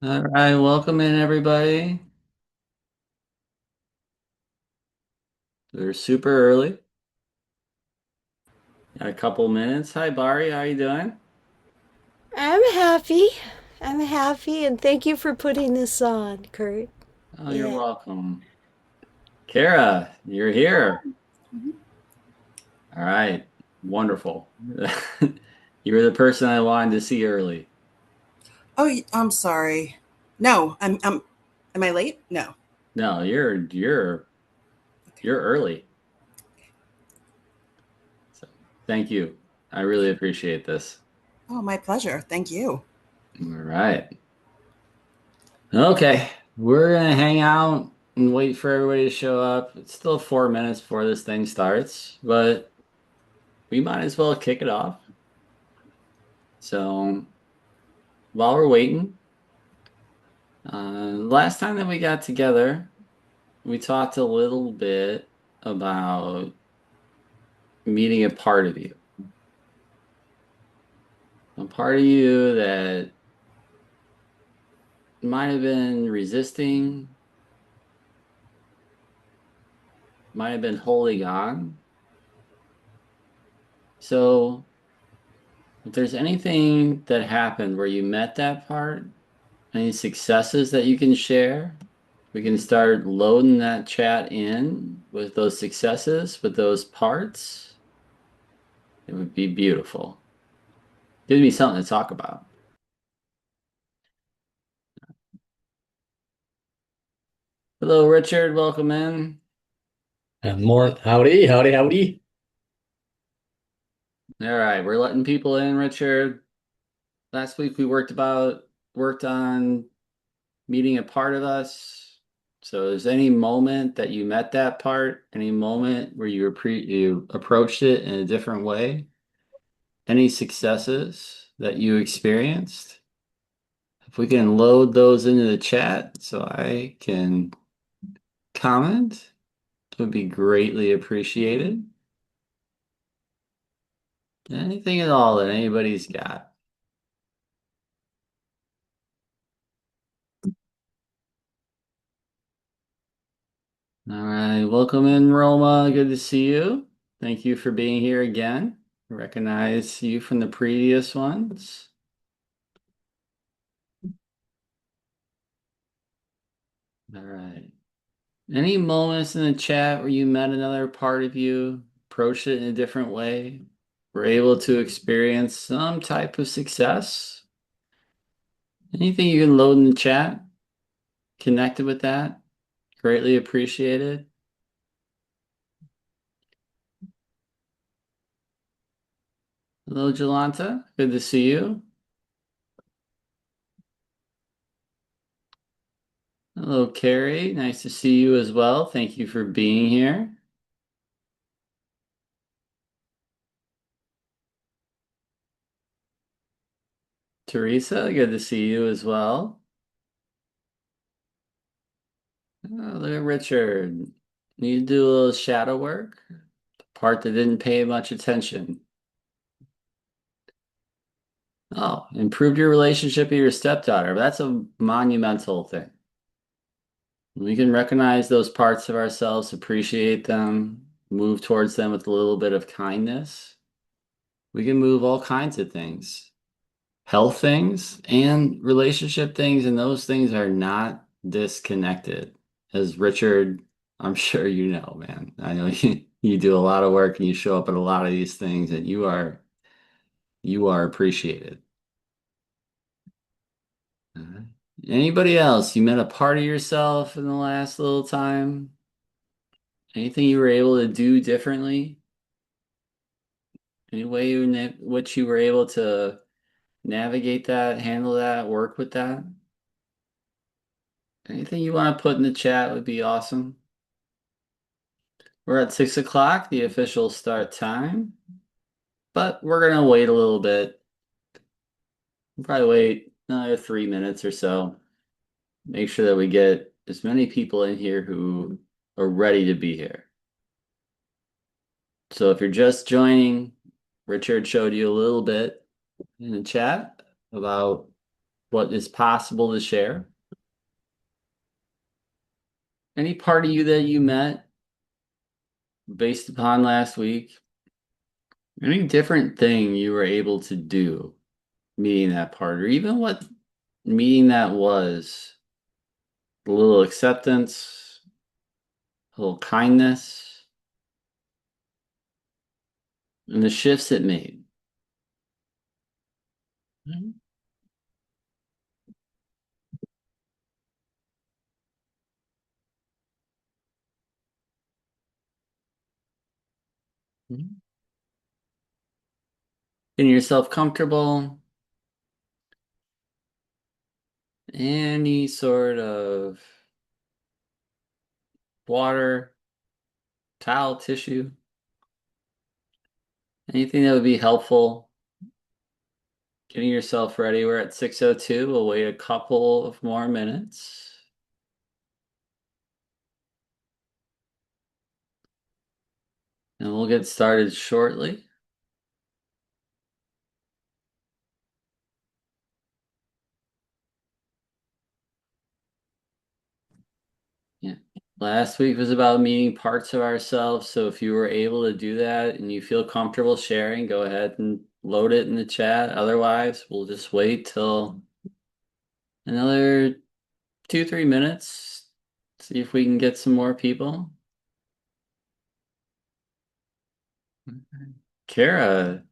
All right, welcome in everybody. We're super early. Got a couple minutes. Hi, Bari. How you doing? I'm happy. I'm happy, and thank you for putting this on, Kurt. Oh, you're Yeah. welcome. Kara, you're here. Mhm. All right, wonderful. You were the person I wanted to see early. Oh, I'm sorry. No, am I late? No. No, you're early. So thank you. I really appreciate this. Oh, my pleasure. Thank you. All right. Okay, we're gonna hang out and wait for everybody to show up. It's still 4 minutes before this thing starts, but we might as well kick it off. So while we're waiting, last time that we got together, we talked a little bit about meeting a part of you that might have been resisting, might have been holding on. So if there's anything that happened where you met that part, any successes that you can share, we can start loading that chat in with those successes, with those parts. It would be beautiful. Give me something to talk about. Hello, Richard. Welcome in. More howdy, howdy, howdy. All right, we're letting people in, Richard. Last week we worked on meeting a part of us. So, is any moment that you met that part, any moment where you approached it in a different way, any successes that you experienced? If we can load those into the chat so I can comment, it would be greatly appreciated. Anything at all that anybody's got. All right, welcome in, Roma. Good to see you. Thank you for being here again. Recognize you from the previous ones. All right. Any moments in the chat where you met another part of you, approached it in a different way, were able to experience some type of success? Anything you can load in the chat, connected with that, greatly appreciated. Hello, Jolanta. Good to see you. Hello, Carrie. Nice to see you as well. Thank you for being here. Teresa, good to see you as well. Oh, look at Richard. Need to do a little shadow work. The part that didn't pay much attention. Oh, improved your relationship with your stepdaughter. That's a monumental thing. We can recognize those parts of ourselves, appreciate them, move towards them with a little bit of kindness. We can move all kinds of things, health things and relationship things, and those things are not disconnected. As Richard, I'm sure you know, man. I know you do a lot of work and you show up at a lot of these things, and you are appreciated. Uh, Anybody else? You met a part of yourself in the last little time? Anything you were able to do differently? Any way which you were able to navigate that, handle that, work with that? Anything you want to put in the chat would be awesome. We're at 6 o'clock, the official start time, but we're gonna wait a little bit. We'll probably wait another 3 minutes or so. Make sure that we get as many people in here who are ready to be here. So if you're just joining, Richard showed you a little bit in the chat about what is possible to share. Any part of you that you met based upon last week, any different thing you were able to do meeting that part, or even what meeting that was, a little acceptance, a little kindness, and the shifts it made. Mhm. Getting yourself comfortable, any sort of water, towel, tissue, anything that would be helpful. Getting yourself ready. We're at 6:02. We'll wait a couple of more minutes. And we'll get started shortly. Yeah. Last week was about meeting parts of ourselves. So if you were able to do that and you feel comfortable sharing, go ahead and load it in the chat. Otherwise, we'll just wait till another 2-3 minutes. See if we can get some more people. Kara.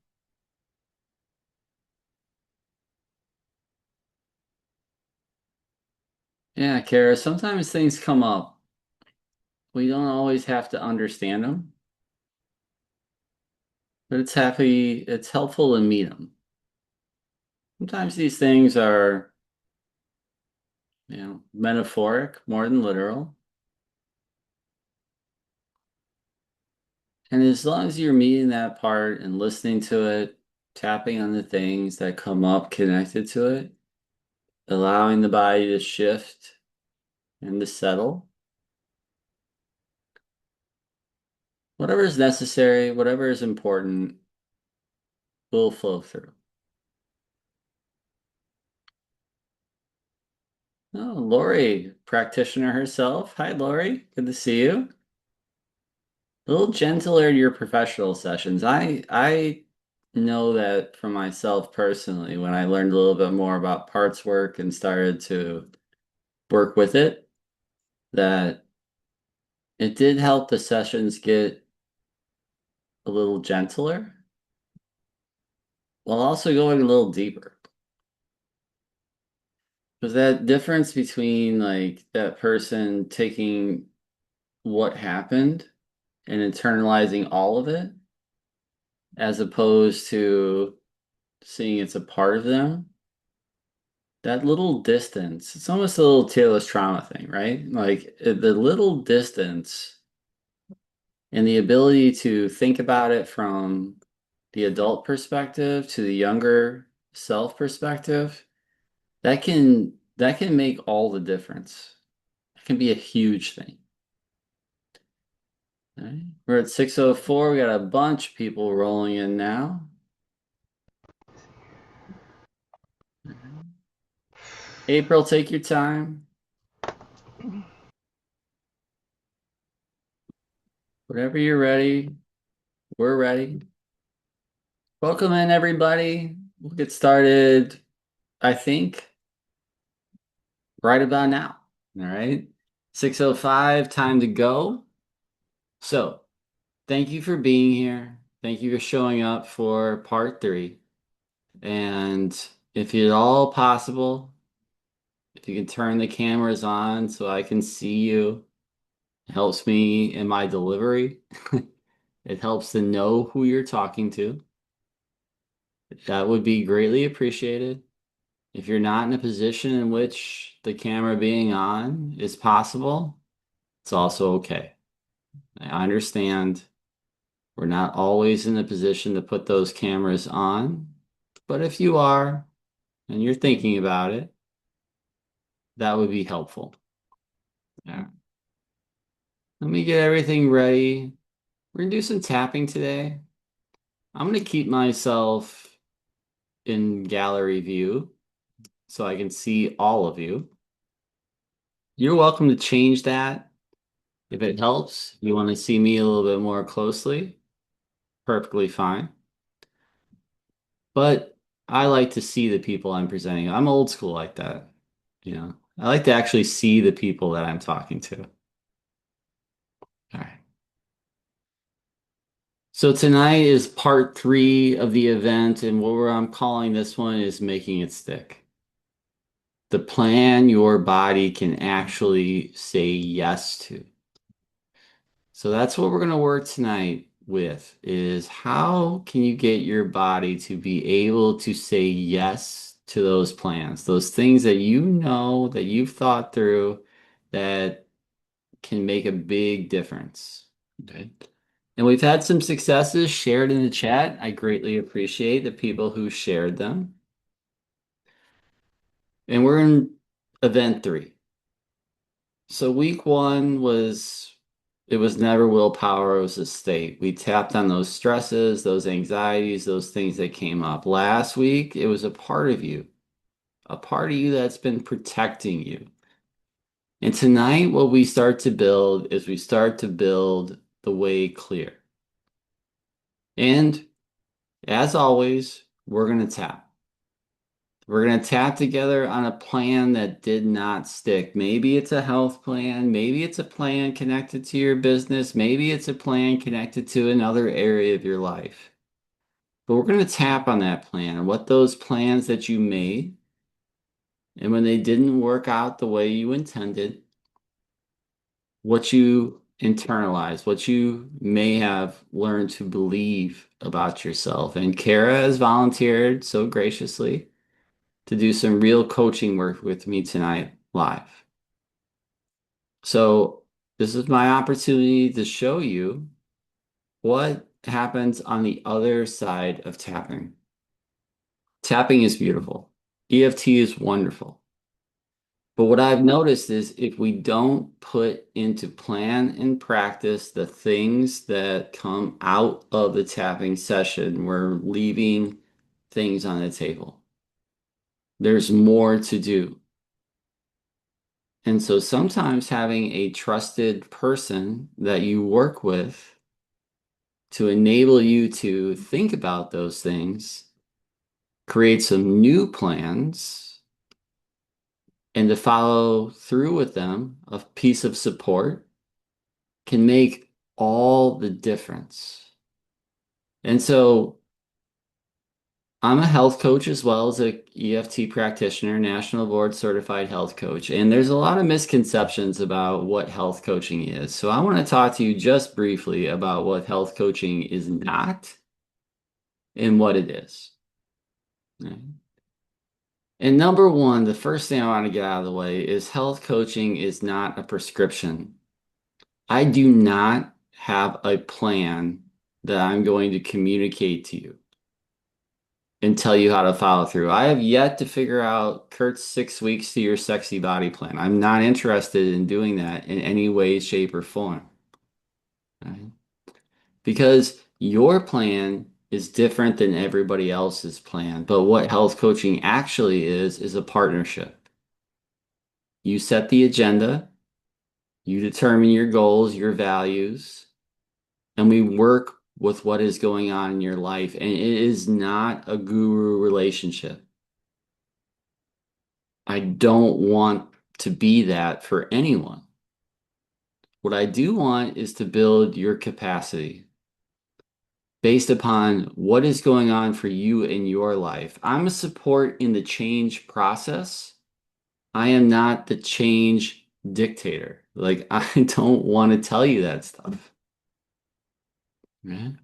Yeah, Kara, sometimes things come up. We don't always have to understand them, but it's helpful to meet them. Sometimes these things are, metaphoric more than literal. And as long as you're meeting that part and listening to it, tapping on the things that come up connected to it, allowing the body to shift and to settle, whatever is necessary, whatever is important, will flow through. Oh, Lori, practitioner herself. Hi, Lori. Good to see you. A little gentler in your professional sessions. I know that for myself personally, when I learned a little bit more about parts work and started to work with it, that it did help the sessions get a little gentler while also going a little deeper. Because that difference between like that person taking what happened and internalizing all of it, as opposed to seeing it's a part of them, that little distance, it's almost a little tearless trauma thing, right? Like the little distance and the ability to think about it from the adult perspective to the younger self perspective, that can make all the difference. It can be a huge thing. All right. We're at 6:04. We got a bunch of people rolling in now. April, take your time. Whenever you're ready, we're ready. Welcome in, everybody. We'll get started, I think, right about now. All right. 6:05, time to go. So, thank you for being here. Thank you for showing up for part 3. And if at all possible, if you can turn the cameras on so I can see you, it helps me in my delivery. It helps to know who you're talking to. That would be greatly appreciated. If you're not in a position in which the camera being on is possible, it's also okay. I understand we're not always in a position to put those cameras on, but if you are and you're thinking about it, that would be helpful. Yeah. Let me get everything ready. We're gonna do some tapping today. I'm gonna keep myself in gallery view. so I can see all of you. You're welcome to change that if it helps. You want to see me a little bit more closely, perfectly fine. But I like to see the people I'm presenting. I'm old school like that. I like to actually see the people that I'm talking to. All right. So tonight is part 3 of the event, and what I'm calling this one is making it stick. The plan your body can actually say yes to. So that's what we're going to work tonight with, is how can you get your body to be able to say yes to those plans, those things that you know that you've thought through that can make a big difference. Okay. And we've had some successes shared in the chat. I greatly appreciate the people who shared them. And we're in event 3. So week 1 it was never willpower, it was a state. We tapped on those stresses, those anxieties, those things that came up. Last week, it was a part of you that's been protecting you. And tonight, what we start to build is we start to build the way clear. And as always, we're going to tap. We're going to tap together on a plan that did not stick. Maybe it's a health plan. Maybe it's a plan connected to your business. Maybe it's a plan connected to another area of your life. But we're going to tap on that plan and what those plans that you made, and when they didn't work out the way you intended, what you internalized, what you may have learned to believe about yourself. And Kara has volunteered so graciously to do some real coaching work with me tonight live. So this is my opportunity to show you what happens on the other side of tapping. Tapping is beautiful. EFT is wonderful. But what I've noticed is if we don't put into plan and practice the things that come out of the tapping session, we're leaving things on the table. There's more to do. And so sometimes having a trusted person that you work with to enable you to think about those things, create some new plans, and to follow through with them, a piece of support, can make all the difference. And so I'm a health coach as well as a EFT practitioner, national board certified health coach. And there's a lot of misconceptions about what health coaching is. So I want to talk to you just briefly about what health coaching is not and what it is. Right? And number one, the first thing I want to get out of the way is health coaching is not a prescription. I do not have a plan that I'm going to communicate to you and tell you how to follow through. I have yet to figure out Kurt's 6 weeks to your sexy body plan. I'm not interested in doing that in any way, shape, or form. Right? Because your plan is different than everybody else's plan. But what health coaching actually is a partnership. You set the agenda, you determine your goals, your values, and we work with what is going on in your life. And it is not a guru relationship. I don't want to be that for anyone. What I do want is to build your capacity based upon what is going on for you in your life. I'm a support in the change process. I am not the change dictator. Like, I don't want to tell you that stuff. Right?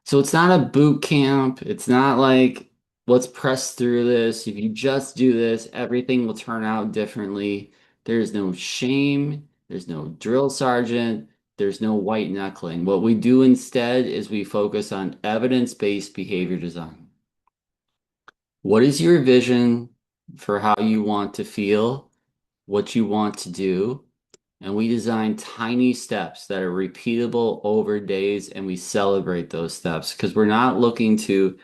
So it's not a boot camp. It's not like, let's press through this. If you just do this, everything will turn out differently. There's no shame. There's no drill sergeant. There's no white knuckling. What we do instead is we focus on evidence-based behavior design. What is your vision for how you want to feel, what you want to do? And we design tiny steps that are repeatable over days, and we celebrate those steps because we're not looking to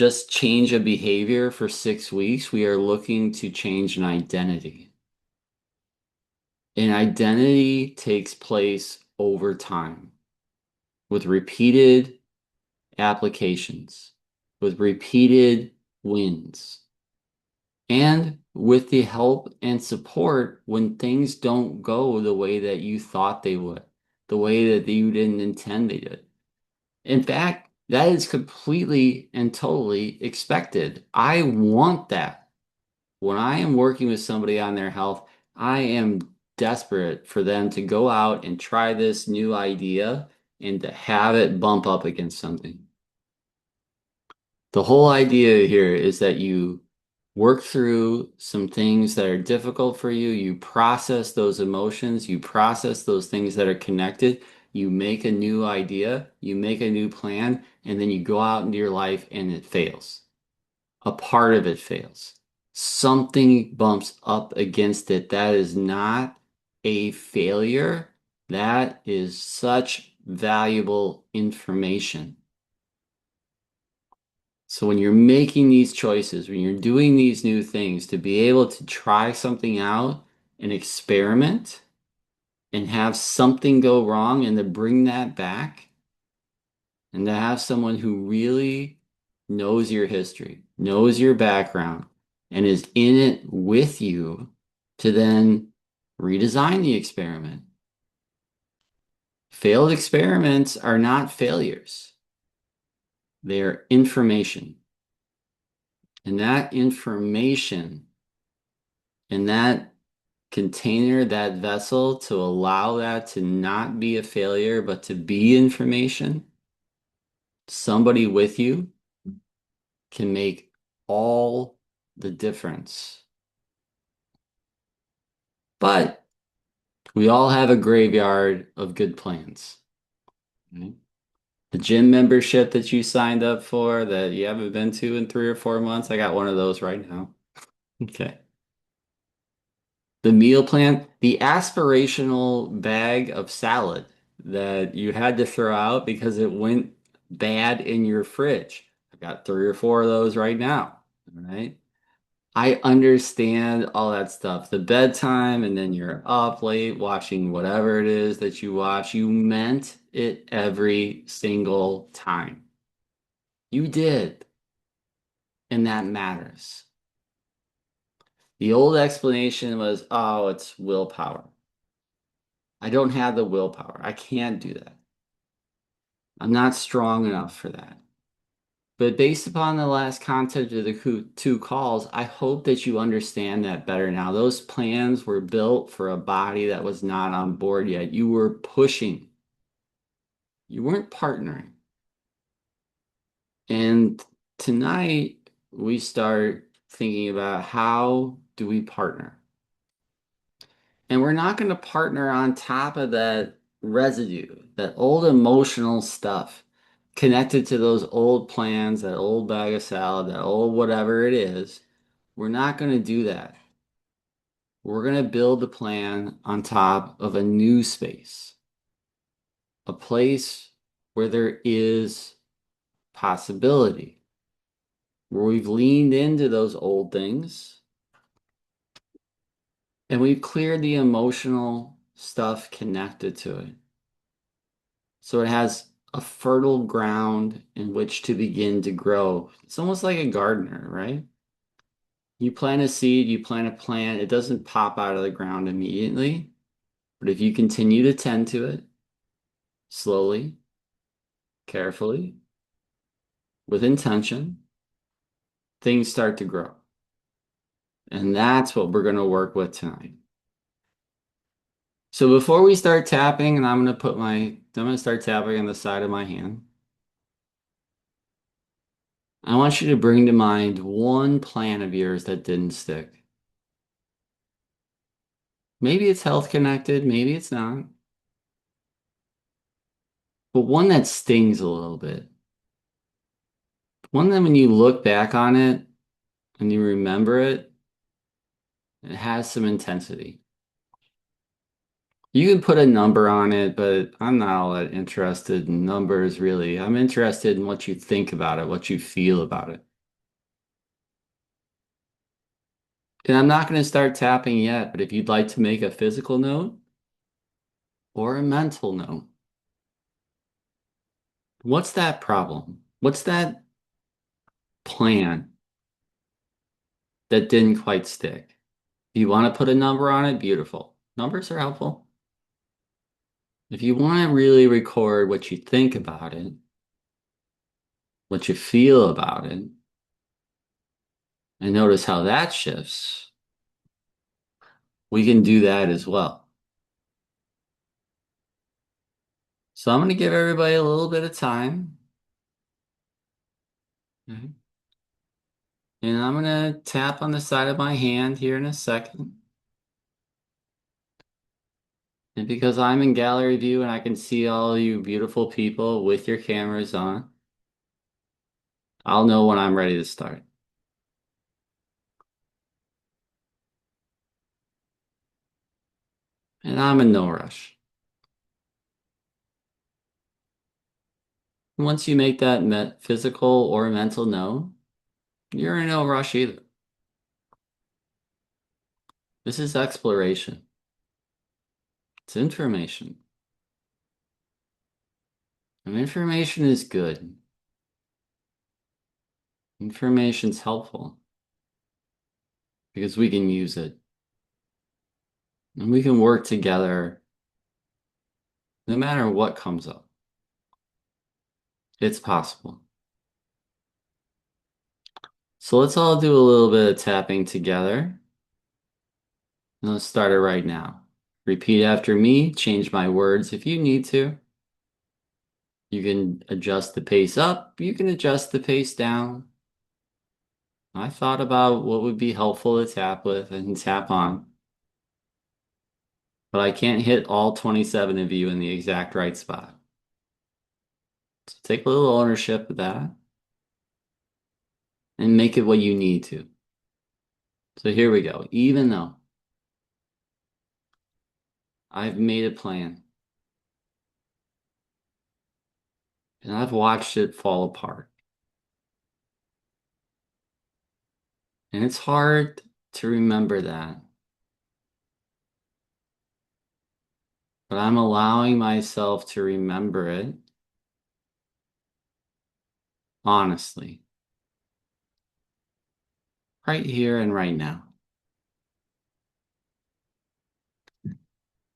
just change a behavior for 6 weeks. We are looking to change an identity. An identity takes place over time with repeated applications, with repeated wins, and with the help and support when things don't go the way that you thought they would, the way that you didn't intend they did. In fact, that is completely and totally expected. I want that. When I am working with somebody on their health, I am desperate for them to go out and try this new idea and to have it bump up against something. The whole idea here is that you work through some things that are difficult for you. You process those emotions, you process those things that are connected. You make a new idea, you make a new plan, and then you go out into your life and it fails. A part of it fails. Something bumps up against it. That is not a failure. That is such valuable information. So when you're making these choices, when you're doing these new things, to be able to try something out and experiment and have something go wrong and to bring that back and to have someone who really knows your history, knows your background, and is in it with you to then redesign the experiment. Failed experiments are not failures. They are information. And that information in that container, that vessel, to allow that to not be a failure, but to be information, somebody with you can make all the difference. But we all have a graveyard of good plans. Right? The gym membership that you signed up for that you haven't been to in 3 or 4 months, I got one of those right now. Okay. The meal plan, the aspirational bag of salad that you had to throw out because it went bad in your fridge. I've got 3 or 4 of those right now. All right. I understand all that stuff. The bedtime, and then you're up late watching whatever it is that you watch. You meant it every single time. You did. And that matters. The old explanation was, oh, it's willpower. I don't have the willpower. I can't do that. I'm not strong enough for that. But based upon the last content of the 2 calls, I hope that you understand that better now. Those plans were built for a body that was not on board yet. You were pushing. You weren't partnering. And tonight, we start thinking about how do we partner? And we're not going to partner on top of that residue, that old emotional stuff connected to those old plans, that old bag of salad, that old whatever it is. We're not going to do that. We're going to build the plan on top of a new space, a place where there is possibility, where we've leaned into those old things and we've cleared the emotional stuff connected to it. So it has a fertile ground in which to begin to grow. It's almost like a gardener, right? You plant a seed, you plant a plant, it doesn't pop out of the ground immediately. But if you continue to tend to it slowly, carefully, with intention, things start to grow. And that's what we're going to work with tonight. So before we start tapping, and I'm going to start tapping on the side of my hand. I want you to bring to mind one plan of yours that didn't stick. Maybe it's health connected, maybe it's not. But one that stings a little bit. One that when you look back on it and you remember it, it has some intensity. You can put a number on it, but I'm not all that interested in numbers really. I'm interested in what you think about it, what you feel about it. And I'm not going to start tapping yet, but if you'd like to make a physical note or a mental note, what's that problem? What's that plan that didn't quite stick? If you want to put a number on it, beautiful. Numbers are helpful. If you want to really record what you think about it, what you feel about it, and notice how that shifts, we can do that as well. So I'm going to give everybody a little bit of time. Mhm. And I'm going to tap on the side of my hand here in a second. And because I'm in gallery view and I can see all you beautiful people with your cameras on, I'll know when I'm ready to start. And I'm in no rush. Once you make that physical or mental note, you're in no rush either. This is exploration. It's information. And information is good. Information's helpful because we can use it. And we can work together no matter what comes up. It's possible. So let's all do a little bit of tapping together. And let's start it right now. Repeat after me, change my words if you need to. You can adjust the pace up, you can adjust the pace down. I thought about what would be helpful to tap with and tap on, but I can't hit all 27 of you in the exact right spot. So take a little ownership of that and make it what you need to. So here we go. Even though I've made a plan and I've watched it fall apart, and it's hard to remember that, but I'm allowing myself to remember it honestly, right here and right now.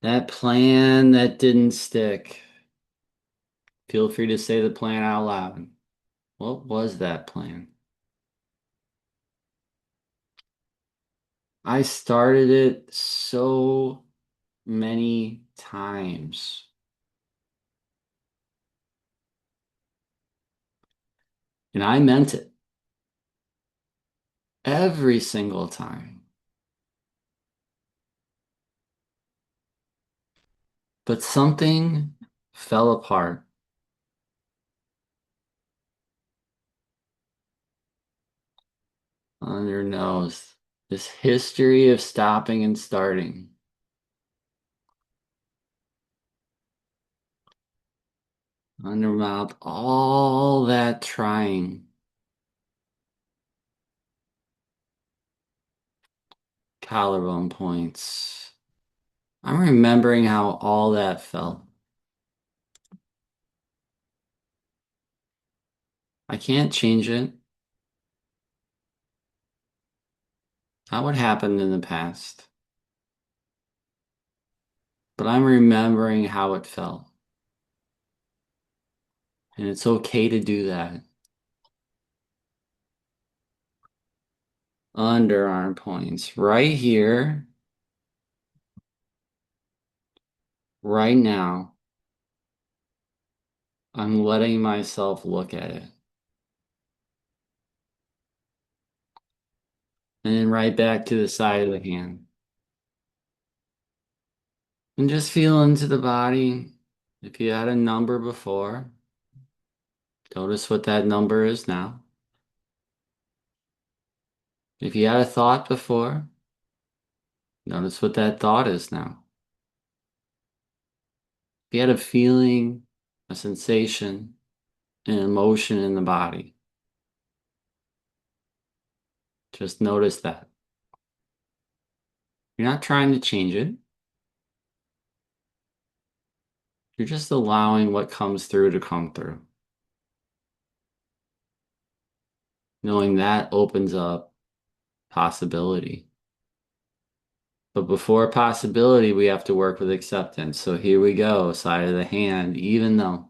That plan that didn't stick. Feel free to say the plan out loud. What was that plan? I started it so many times. And I meant it every single time. But something fell apart. On your nose. This history of stopping and starting. On your mouth, all that trying. Collarbone points. I'm remembering how all that felt. I can't change it. Not what happened in the past. But I'm remembering how it felt. And it's okay to do that. Underarm points right here, right now. I'm letting myself look at it. And then right back to the side of the hand. And just feel into the body. If you had a number before, notice what that number is now. If you had a thought before, notice what that thought is now. If you had a feeling, a sensation, an emotion in the body, just notice that. You're not trying to change it. You're just allowing what comes through to come through. Knowing that opens up possibility. But before possibility, we have to work with acceptance. So here we go, side of the hand, even though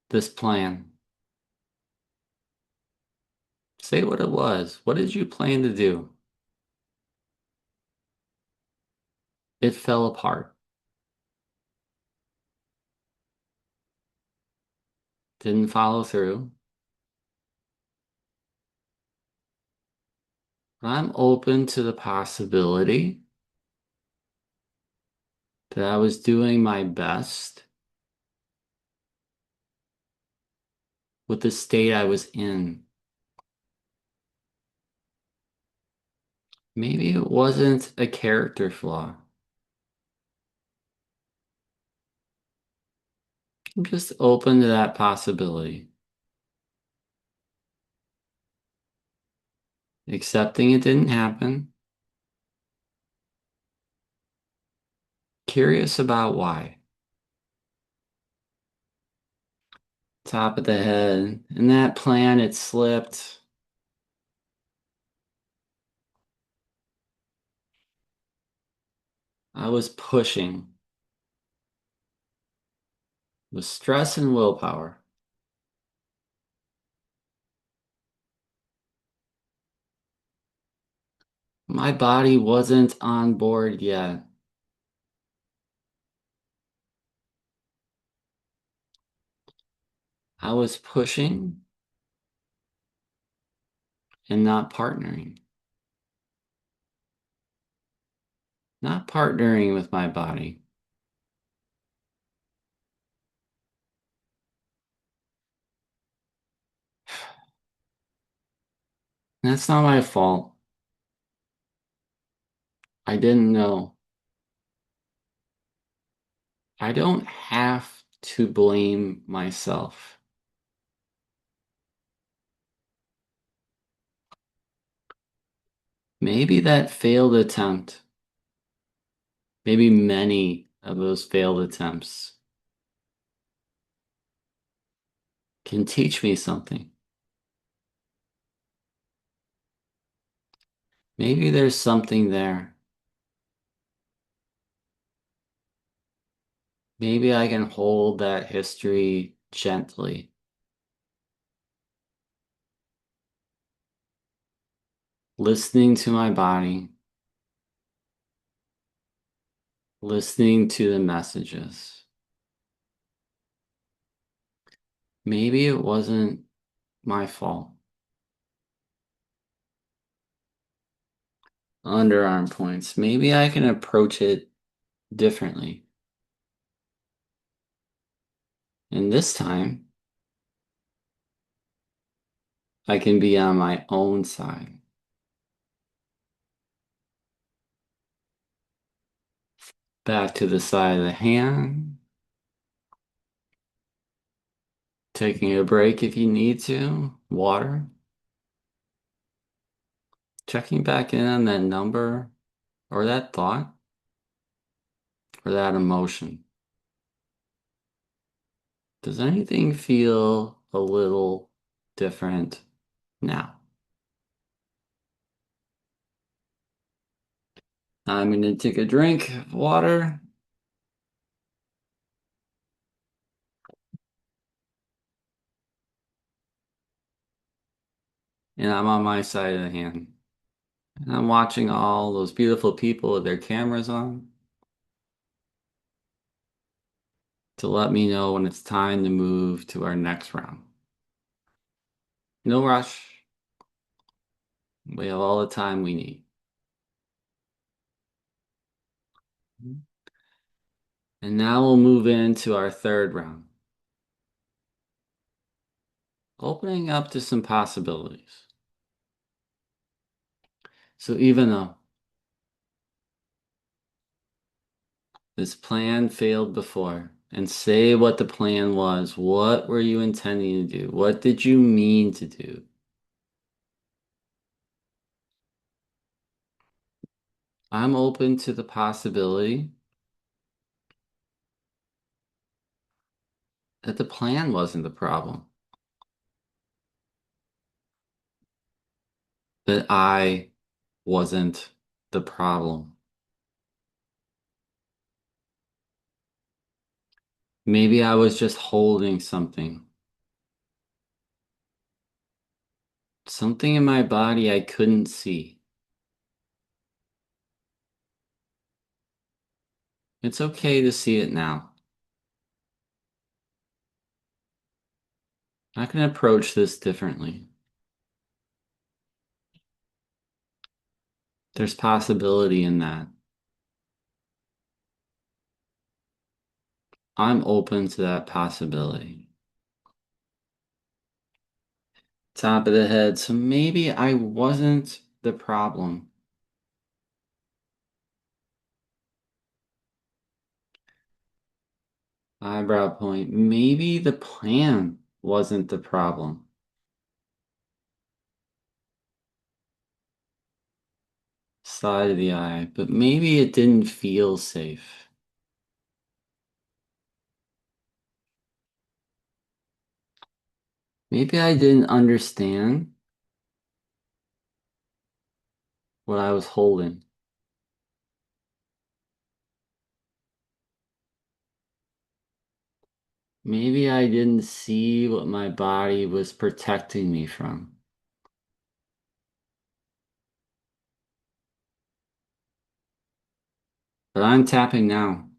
this plan, say what it was. What did you plan to do? It fell apart. Didn't follow through. But I'm open to the possibility that I was doing my best with the state I was in. Maybe it wasn't a character flaw. I'm just open to that possibility. Accepting it didn't happen. Curious about why. Top of the head. In that plan, it slipped. I was pushing with stress and willpower. My body wasn't on board yet. I was pushing and not partnering. Not partnering with my body. That's not my fault. I didn't know. I don't have to blame myself. Maybe that failed attempt, maybe many of those failed attempts can teach me something. Maybe there's something there. Maybe I can hold that history gently, listening to my body, listening to the messages. Maybe it wasn't my fault. Underarm points. Maybe I can approach it differently. And this time, I can be on my own side. Back to the side of the hand. Taking a break if you need to. Water. Checking back in on that number or that thought or that emotion. Does anything feel a little different now? I'm going to take a drink of water. And I'm on my side of the hand. And I'm watching all those beautiful people with their cameras on to let me know when it's time to move to our next round. No rush. We have all the time we need. And now we'll move into our third round. Opening up to some possibilities. So even though this plan failed before, and say what the plan was, what were you intending to do? What did you mean to do? I'm open to the possibility that the plan wasn't the problem, that I wasn't the problem. Maybe I was just holding something, something in my body I couldn't see. It's okay to see it now. I can approach this differently. There's possibility in that. I'm open to that possibility. Top of the head. So maybe I wasn't the problem. Eyebrow point. Maybe the plan wasn't the problem. Side of the eye. But maybe it didn't feel safe. Maybe I didn't understand what I was holding. Maybe I didn't see what my body was protecting me from. But I'm tapping now,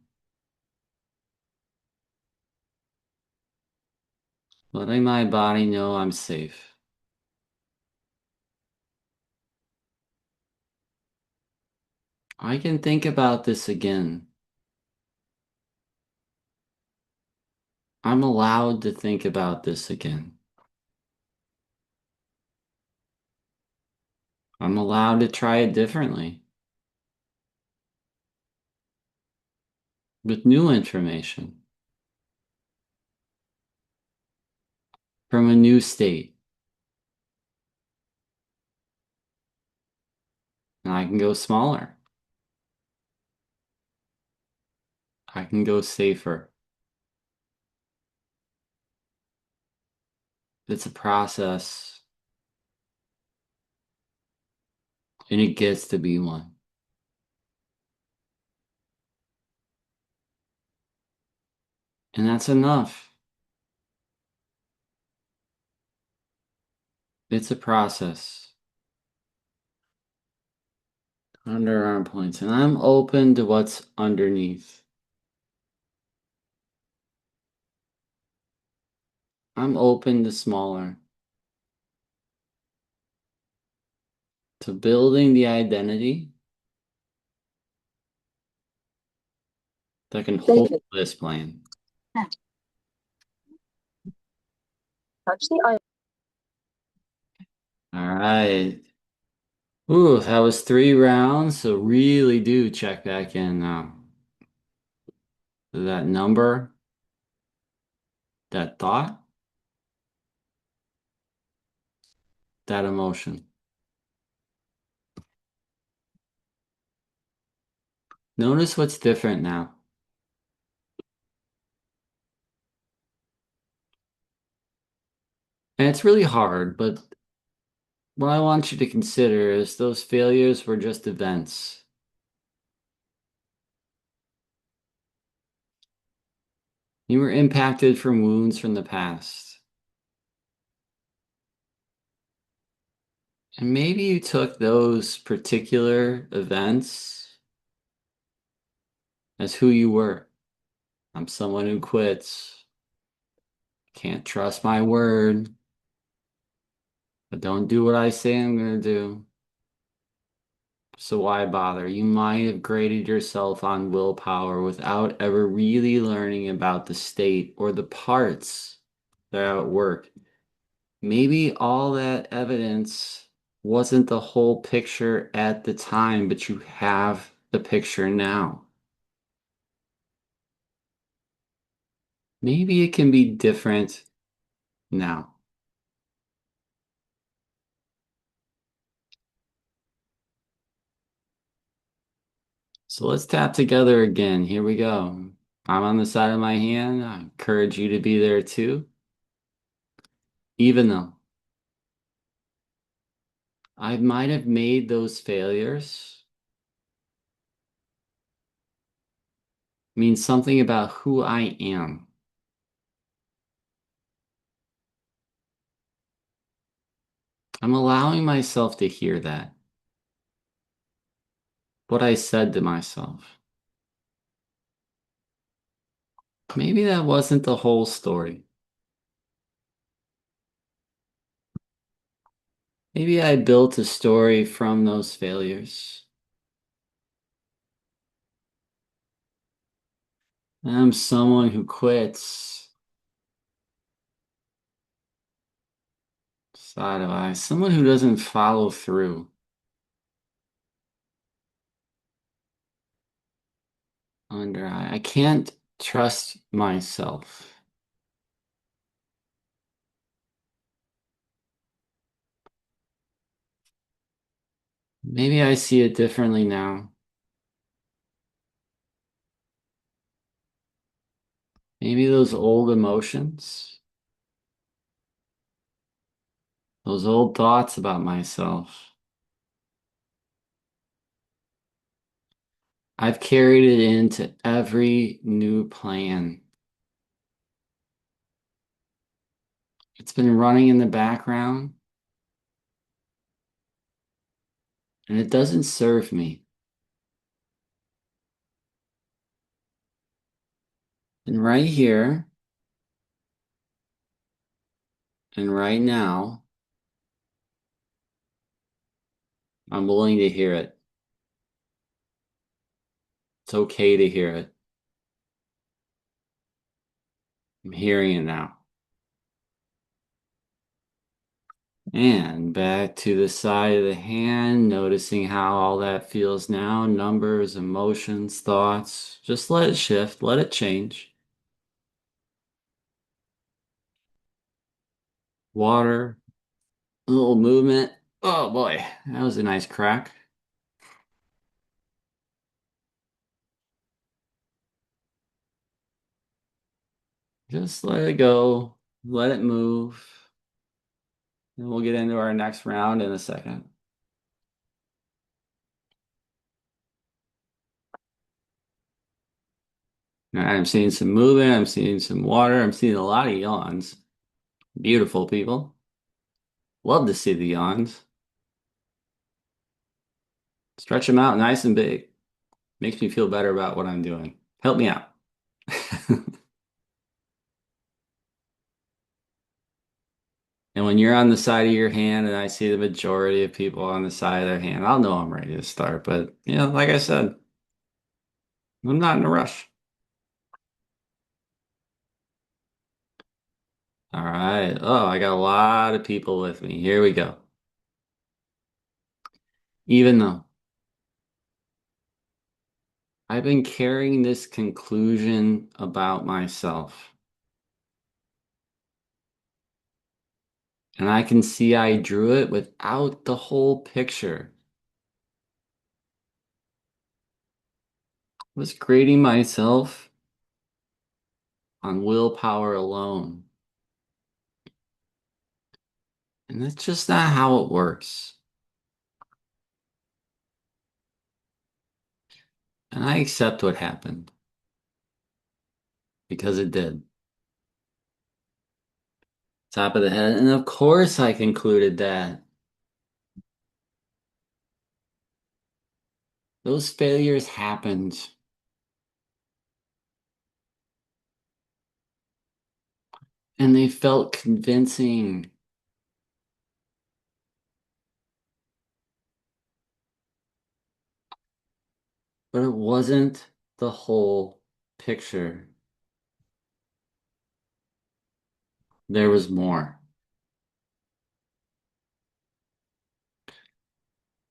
letting my body know I'm safe. I can think about this again. I'm allowed to think about this again. I'm allowed to try it differently with new information from a new state. And I can go smaller. I can go safer. It's a process, and it gets to be one. And that's enough. It's a process. Underarm points, and I'm open to what's underneath. I'm open to smaller, to building the identity that can hold this plan. Touch the eye. All right. Ooh, that was 3 rounds, so really do check back in now. That number, that thought, that emotion. Notice what's different now. And it's really hard, but what I want you to consider is those failures were just events. You were impacted from wounds from the past. And maybe you took those particular events as who you were. I'm someone who quits. Can't trust my word. But don't do what I say I'm going to do. So why bother? You might have graded yourself on willpower without ever really learning about the state or the parts that are at work. Maybe all that evidence wasn't the whole picture at the time, but you have the picture now. Maybe it can be different now. So let's tap together again. Here we go. I'm on the side of my hand. I encourage you to be there too. Even though I might have made those failures, means something about who I am. I'm allowing myself to hear that. What I said to myself. Maybe that wasn't the whole story. Maybe I built a story from those failures. I'm someone who quits. Side of eye. Someone who doesn't follow through. Under eye. I can't trust myself. Maybe I see it differently now. Maybe those old emotions, those old thoughts about myself, I've carried it into every new plan. It's been running in the background and it doesn't serve me. And right here and right now, I'm willing to hear it. It's okay to hear it. I'm hearing it now. And back to the side of the hand, noticing how all that feels now. Numbers, emotions, thoughts. Just let it shift, let it change. Water, a little movement. Oh boy, that was a nice crack. Just let it go, let it move. And we'll get into our next round in a second. All right, I'm seeing some movement, I'm seeing some water, I'm seeing a lot of yawns. Beautiful people. Love to see the yawns. Stretch them out nice and big. Makes me feel better about what I'm doing. Help me out. And when you're on the side of your hand and I see the majority of people on the side of their hand, I'll know I'm ready to start. But, like I said, I'm not in a rush. All right. Oh, I got a lot of people with me. Here we go. Even though I've been carrying this conclusion about myself, and I can see I drew it without the whole picture. I was grading myself on willpower alone. And that's just not how it works. And I accept what happened because it did. Top of the head. And of course, I concluded that those failures happened. And they felt convincing. But it wasn't the whole picture. There was more.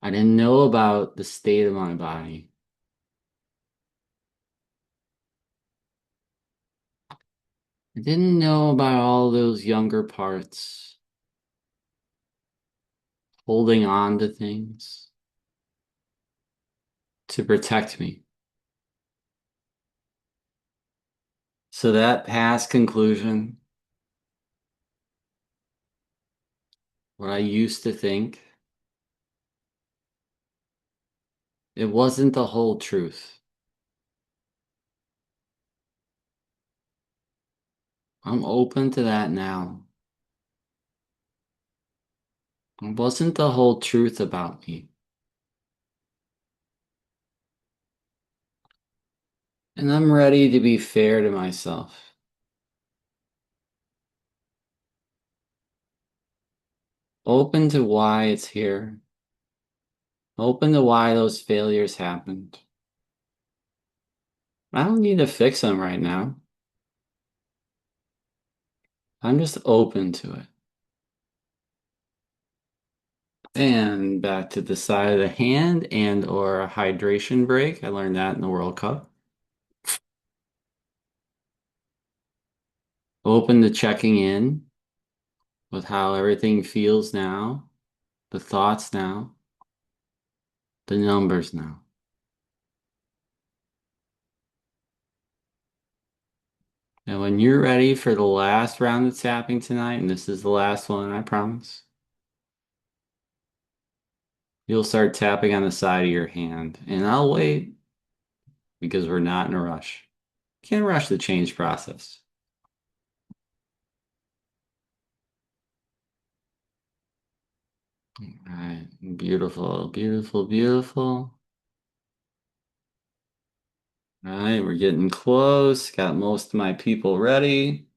I didn't know about the state of my body. I didn't know about all those younger parts holding on to things to protect me. So that past conclusion, what I used to think, it wasn't the whole truth. I'm open to that now. It wasn't the whole truth about me. And I'm ready to be fair to myself. Open to why it's here. Open to why those failures happened. I don't need to fix them right now. I'm just open to it. And back to the side of the hand and or a hydration break. I learned that in the World Cup. Open to checking in with how everything feels now, the thoughts now, the numbers now. And when you're ready for the last round of tapping tonight, and this is the last one, I promise, you'll start tapping on the side of your hand. And I'll wait because we're not in a rush. Can't rush the change process. All right, beautiful, beautiful, beautiful. All right, we're getting close. Got most of my people ready.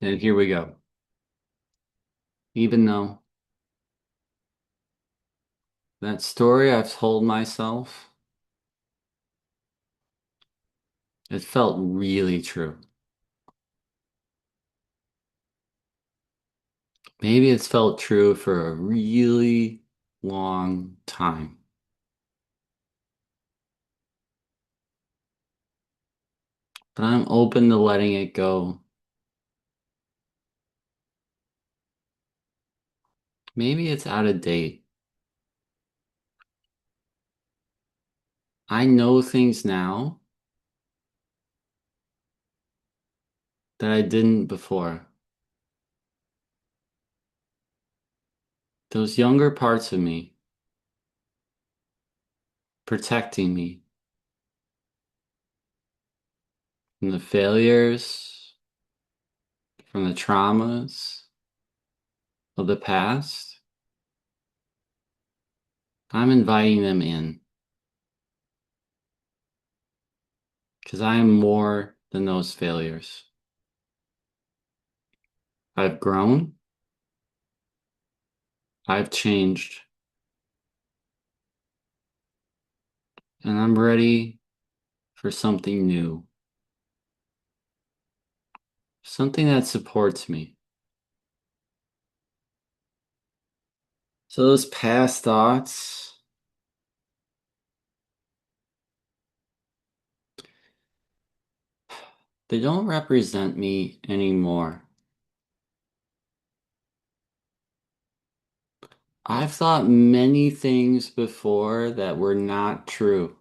And here we go. Even though that story I've told myself, it felt really true. Maybe it's felt true for a really long time. But I'm open to letting it go. Maybe it's out of date. I know things now that I didn't before. Those younger parts of me protecting me from the failures, from the traumas of the past. I'm inviting them in because I am more than those failures. I've grown. I've changed. And I'm ready for something new. Something that supports me. So those past thoughts, they don't represent me anymore. I've thought many things before that were not true.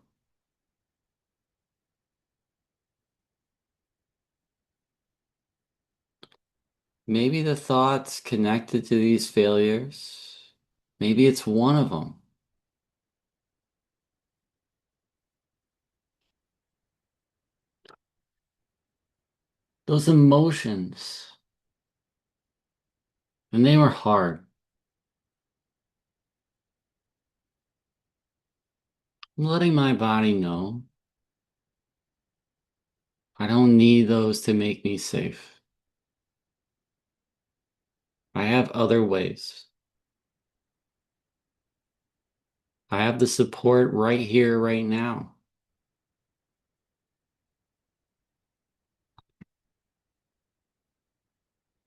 Maybe the thoughts connected to these failures, maybe it's one of them. Those emotions, and they were hard. I'm letting my body know I don't need those to make me safe. I have other ways. I have the support right here, right now.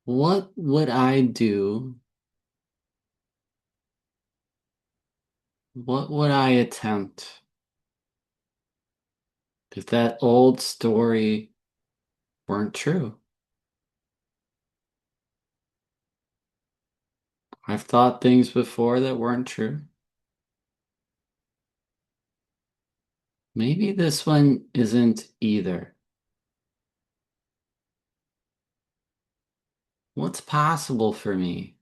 What would I do? What would I attempt if that old story weren't true? I've thought things before that weren't true. Maybe this one isn't either. What's possible for me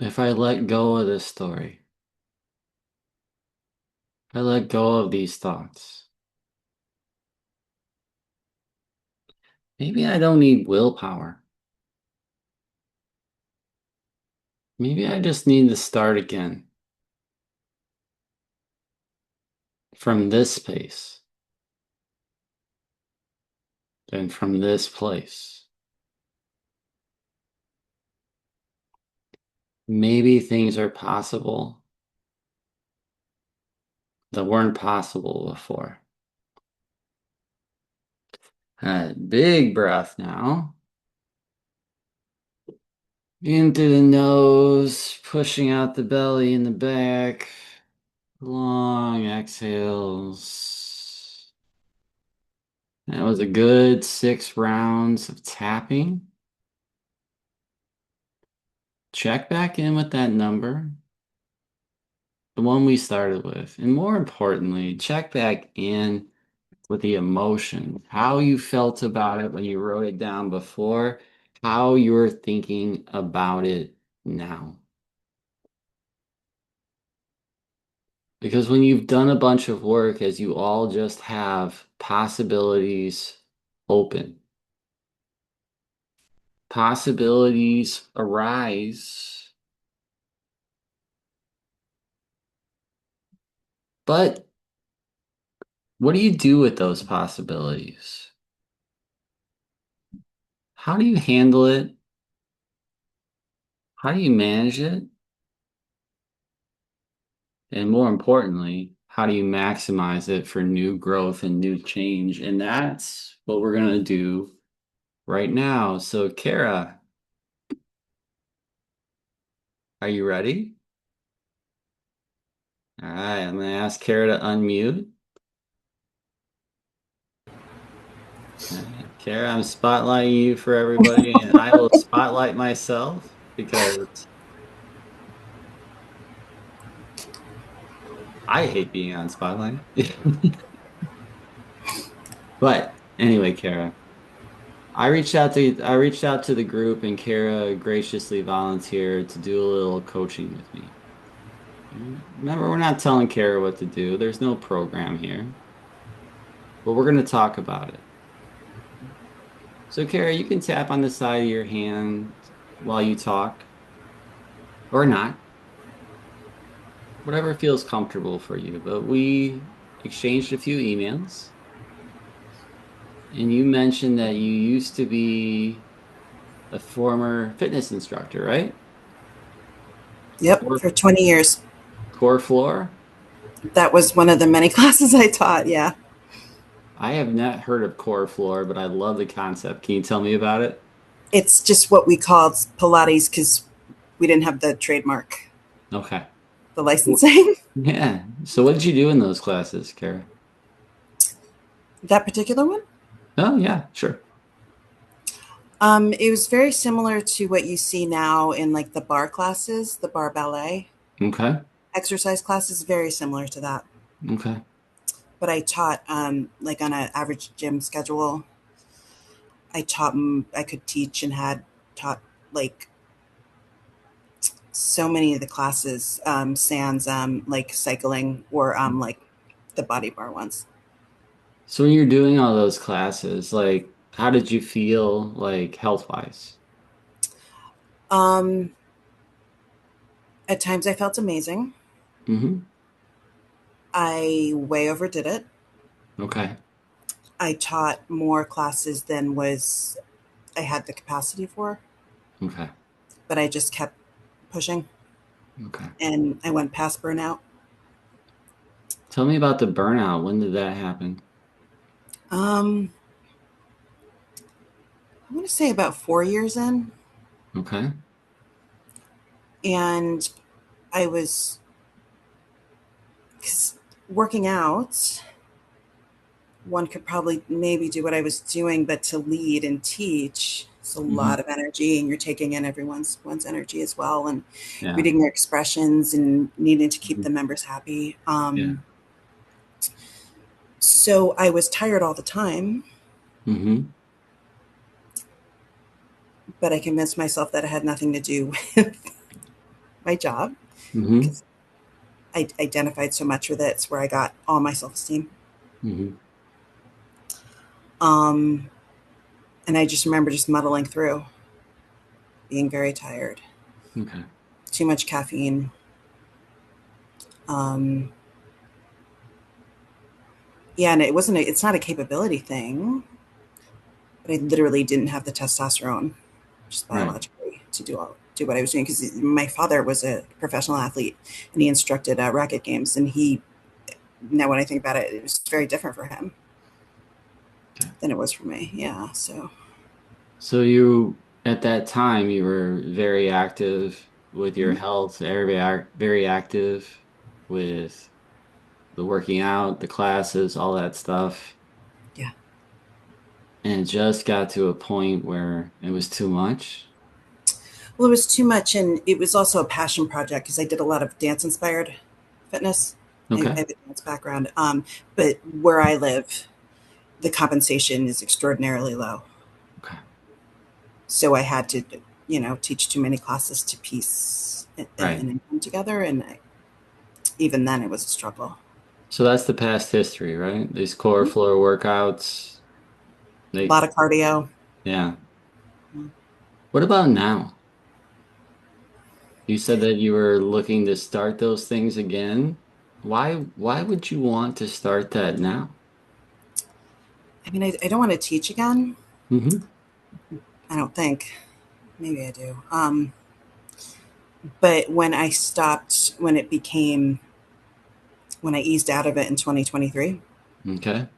if I let go of this story? If I let go of these thoughts? Maybe I don't need willpower. Maybe I just need to start again from this space and from this place. Maybe things are possible that weren't possible before. Big breath now. In through the nose, pushing out the belly and the back. Long exhales. That was a good 6 rounds of tapping. Check back in with that number, the one we started with. And more importantly, check back in with the emotion, how you felt about it when you wrote it down before, how you're thinking about it now. Because when you've done a bunch of work, as you all just have, possibilities open. Possibilities arise. But what do you do with those possibilities? How do you handle it? How do you manage it? And more importantly, how do you maximize it for new growth and new change? And that's what we're going to do right now. So, Kara, are you ready? All right, I'm going to ask Kara to unmute. All right, Kara, I'm spotlighting you for everybody, and I will spotlight myself because I hate being on spotlight. But anyway, Kara, I reached out to the group, and Kara graciously volunteered to do a little coaching with me. Remember, we're not telling Kara what to do. There's no program here, but we're going to talk about it. So, Kara, you can tap on the side of your hand while you talk, or not, whatever feels comfortable for you. But we exchanged a few emails, and you mentioned that you used to be a former fitness instructor, right? Yep, Core, for 20 years. core floor? That was one of the many classes I taught. Yeah. I have not heard of core floor, but I love the concept. Can you tell me about it? It's just what we called Pilates because we didn't have the trademark, Okay. the licensing. Yeah. So what did you do in those classes, Kara? That particular one. Oh, yeah, sure. It was very similar to what you see now in like the bar classes, the bar ballet Okay. exercise classes, very similar to that. Okay. But I taught like on an average gym schedule. I could teach and had taught like so many of the classes, sans like cycling or like the body bar ones. So when you're doing all those classes, like, how did you feel, like, health-wise? Um, at times I felt amazing. Mm-hmm. I way overdid it. Okay. I taught more classes than was I had the capacity for, Okay. but I just kept pushing Okay. and I went past burnout. Tell me about the burnout. When did that happen? Um, I want to say about 4 years in, Okay. and I was 'cause working out. One could probably maybe do what I was doing, but to lead and teach It's a Hmm. lot of energy, and you're taking in everyone's energy as well, and Yeah. reading their expressions and needing to keep Mhm. the members happy. Yeah. So I was tired all the time, Hmm. but I convinced myself that it had nothing to do with my job Hmm. because I identified so much with it. It's where I got all my self-esteem. Hmm. Um, and I just remember just muddling through, being very tired, Okay. too much caffeine. Um, yeah, and it's not a capability thing, but I literally didn't have the testosterone, just Right. biologically, to do what I was doing. Because my father was a professional athlete, and he instructed racket games, and he now when I think about it, it was very different for him Okay. than it was for me. Yeah. So So you, at that time, you were very active with your mhm. health, very active with the working out, the classes, all that stuff. Yeah. And it just got to a point where it was too much. Well, it was too much, and it was also a passion project because I did a lot of dance inspired fitness. I Okay. have a dance background, but where I live, the compensation is extraordinarily low. Okay. So I had to, teach too many classes to piece Right. an income together, and even then, it was a struggle. So that's the past history, right? These core A floor workouts, they, lot of cardio. yeah. What about now? You said that you were looking to start those things again. Why would you want to start that now? I mean, I don't want to teach again. Hmm. I don't think. Maybe I do. But when I eased out of it in 2023, Okay.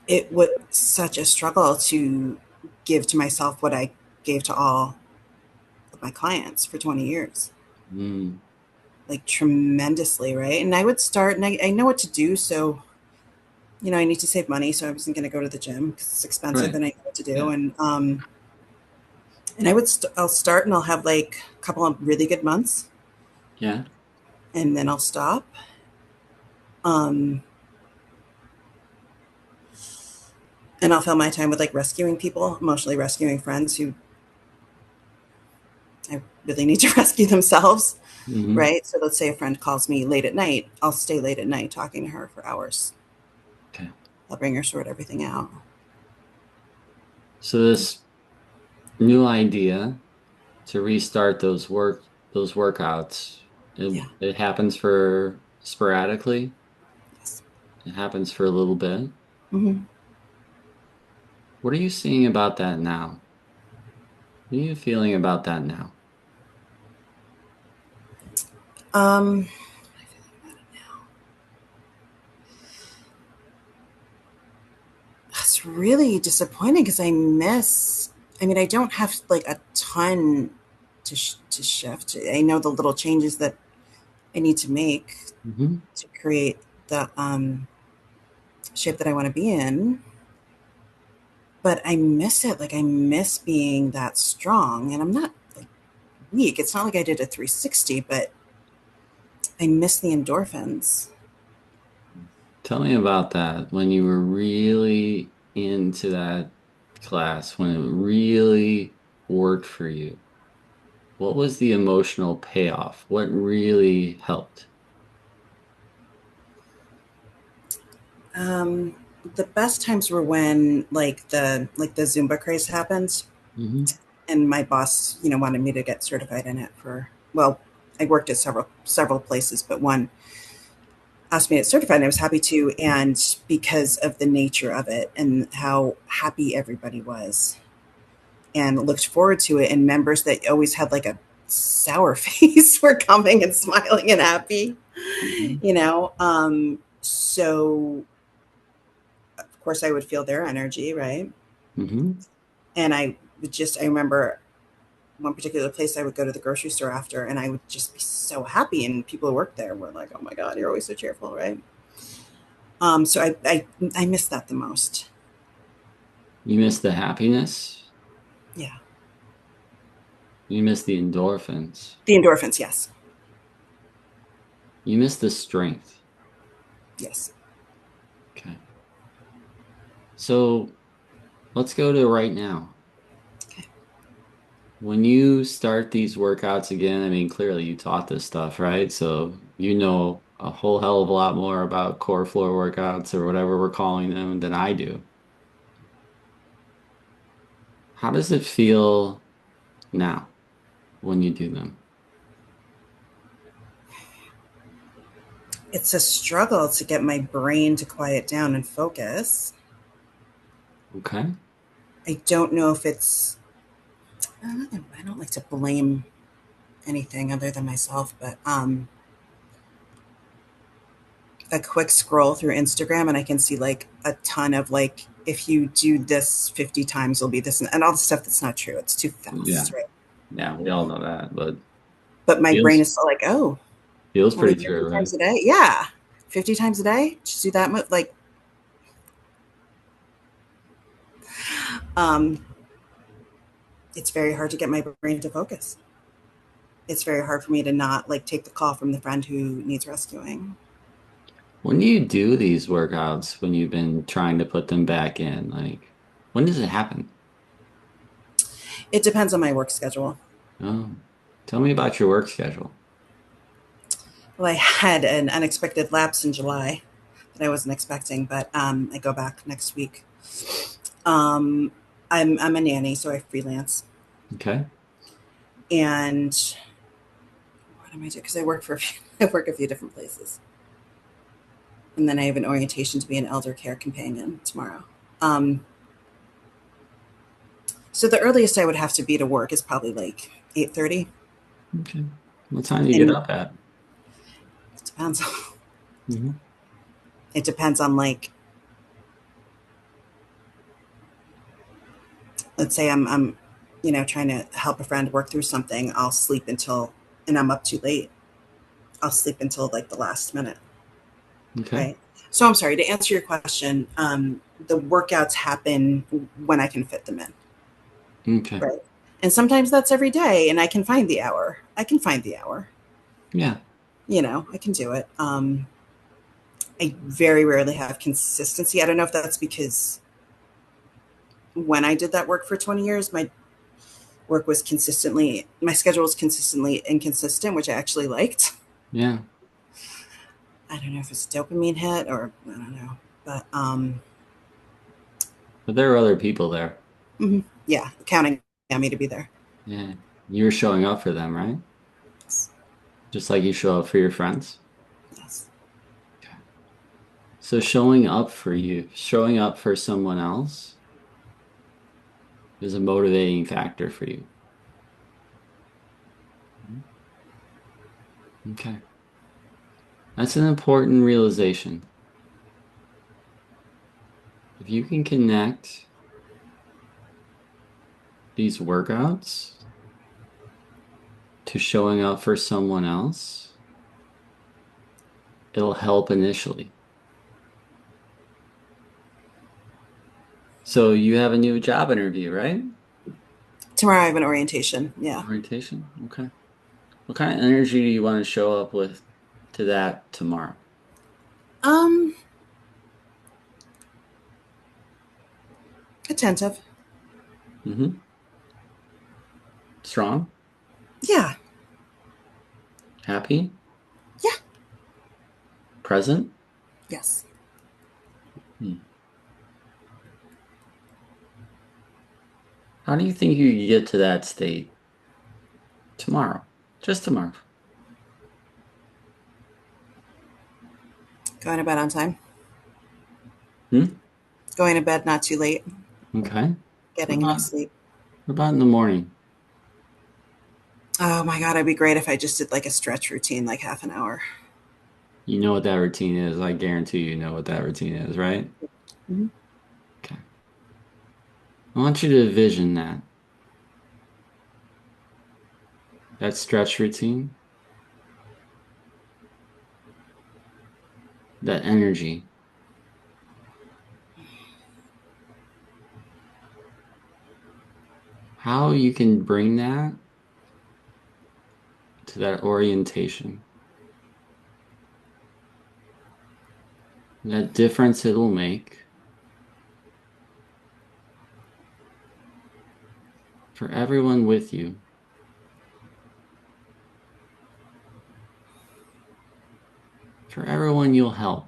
it was such a struggle to give to myself what I gave to all of my clients for 20 years, Mm, like tremendously, right? And I would start, and I know what to do. So, I need to save money. So I wasn't going to go to the gym because it's expensive, right. and I know what to do. Yeah. And I'll start, and I'll have like a couple of really good months, Yeah. and then I'll stop. Um, and I'll fill my time with like rescuing people, emotionally rescuing friends who I really need to rescue themselves, Hmm. right? So let's say a friend calls me late at night. I'll stay late at night talking to her for hours. Okay. I'll bring her sort everything out. So this new idea to restart those workouts, Yeah. it happens for sporadically. Yes. It happens for a little bit. Mm-hmm. What are you seeing about that now? What are you feeling about that now? Um, it's really disappointing because I mean, I don't have like a ton to shift. I know the little changes that I need to make Hmm. to create the shape that I want to be in, but I miss it. Like I miss being that strong, and I'm not like weak. It's not like I did a 360, but I miss the endorphins. Tell me about that when you were really into that class, when it really worked for you. What was the emotional payoff? What really helped? Um, the best times were when like the Zumba craze happened, Hmm. and my boss, wanted me to get certified in it for. Well, I worked at several places, but one asked me to get certified, and I was happy to, and because of the nature of it and how happy everybody was, and looked forward to it, and members that always had like a sour face were coming and smiling and happy, Hmm. So of course I would feel their energy, right? Hmm. And I remember one particular place I would go to the grocery store after, and I would just be so happy, and people who worked there were like, "Oh my God, you're always so cheerful," right? So I miss that the most. You miss the happiness. Yeah. You miss the endorphins. The endorphins, yes. You miss the strength. Yes. Okay. So let's go to right now. Okay. When you start these workouts again, I mean, clearly you taught this stuff, right? So you know a whole hell of a lot more about core floor workouts or whatever we're calling them than I do. How does it feel now when you do them? It's a struggle to get my brain to quiet down and focus. Okay. I don't know if it's, I don't like to blame anything other than myself, but a quick scroll through Instagram and I can see like a ton of like, if you do this 50 times, it'll be this and all the stuff that's not true. It's too Yeah. fast, right? Yeah, we all know that, but But my brain feels is still like, oh, feels only pretty 50 true, right? times a day? Yeah. 50 times a day? Just do that much? Like, um, it's very hard to get my brain to focus. It's very hard for me to not like take the call from the friend who needs rescuing. When you do these workouts, when you've been trying to put them back in, like when does it happen? It depends on my work schedule. Oh, tell me about your work schedule. Well, I had an unexpected lapse in July that I wasn't expecting, but I go back next week. Um, I'm a nanny, so I freelance, Okay. and what am I doing? Because I work for I work a few different places, and then I have an orientation to be an elder care companion tomorrow. Um, so the earliest I would have to be to work is probably like 8:30, Okay. What time do you get and up at? it depends. Hmm. It depends on like, let's say I'm trying to help a friend work through something. I'll sleep until, and I'm up too late. I'll sleep until like the last minute. Okay. Right. So I'm sorry to answer your question. The workouts happen when I can fit them in. Okay. Right. And sometimes that's every day, and I can find the hour. I can find the hour. Yeah. I can do it. I very rarely have consistency. I don't know if that's because when I did that work for 20 years, my schedule was consistently inconsistent, which I actually liked. Yeah. I don't know if it's a dopamine hit or I don't know, but But there are other people there. yeah, counting on me to be there. Yeah. You're showing up for them, right? Yes. Just like you show up for your friends. Yes. Okay. So showing up for you, showing up for someone else is a motivating factor for you. Mhm. Okay. That's an important realization. If you can connect these workouts to showing up for someone else, it'll help initially. So you have a new job interview, right? Tomorrow I have an orientation. Yeah. Orientation. Okay. What kind of energy do you want to show up with to that tomorrow? Um, Attentive. Mm-hmm. Strong? Yeah. Happy? Yeah. Present? Yes. Hmm. How do you think you could get to that state tomorrow? Just tomorrow. Going to bed on time. Hmm? Going to bed not too late. Okay. What Getting enough about sleep. what about in the morning? Oh my God, it'd be great if I just did like a stretch routine, like half an hour. You know what that routine is. I guarantee you know what that routine is, right? Mhm. Okay. I want you to envision that stretch routine, that energy. how you can bring that to that orientation, that difference it'll make for everyone with you. For everyone you'll help.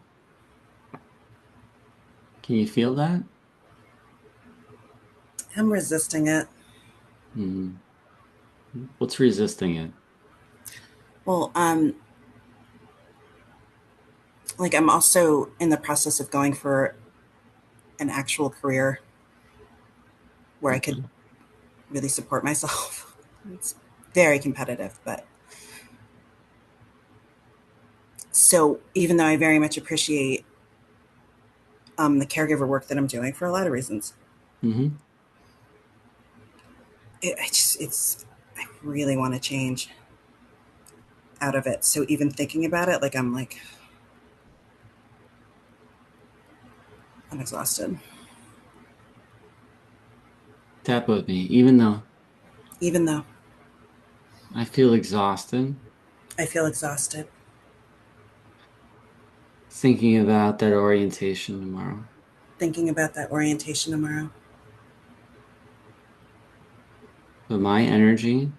Can you feel that? I'm resisting it. Hmm. What's resisting it? Well, like I'm also in the process of going for an actual career where I could Okay. really support myself. It's very competitive, but so even though I very much appreciate the caregiver work that I'm doing for a lot of reasons, Mm-hmm. I really want to change out of it. So even thinking about it, I'm exhausted. Tap with me. Even though Even though I feel exhausted, I feel exhausted, thinking about that orientation tomorrow. thinking about that orientation tomorrow. But my energy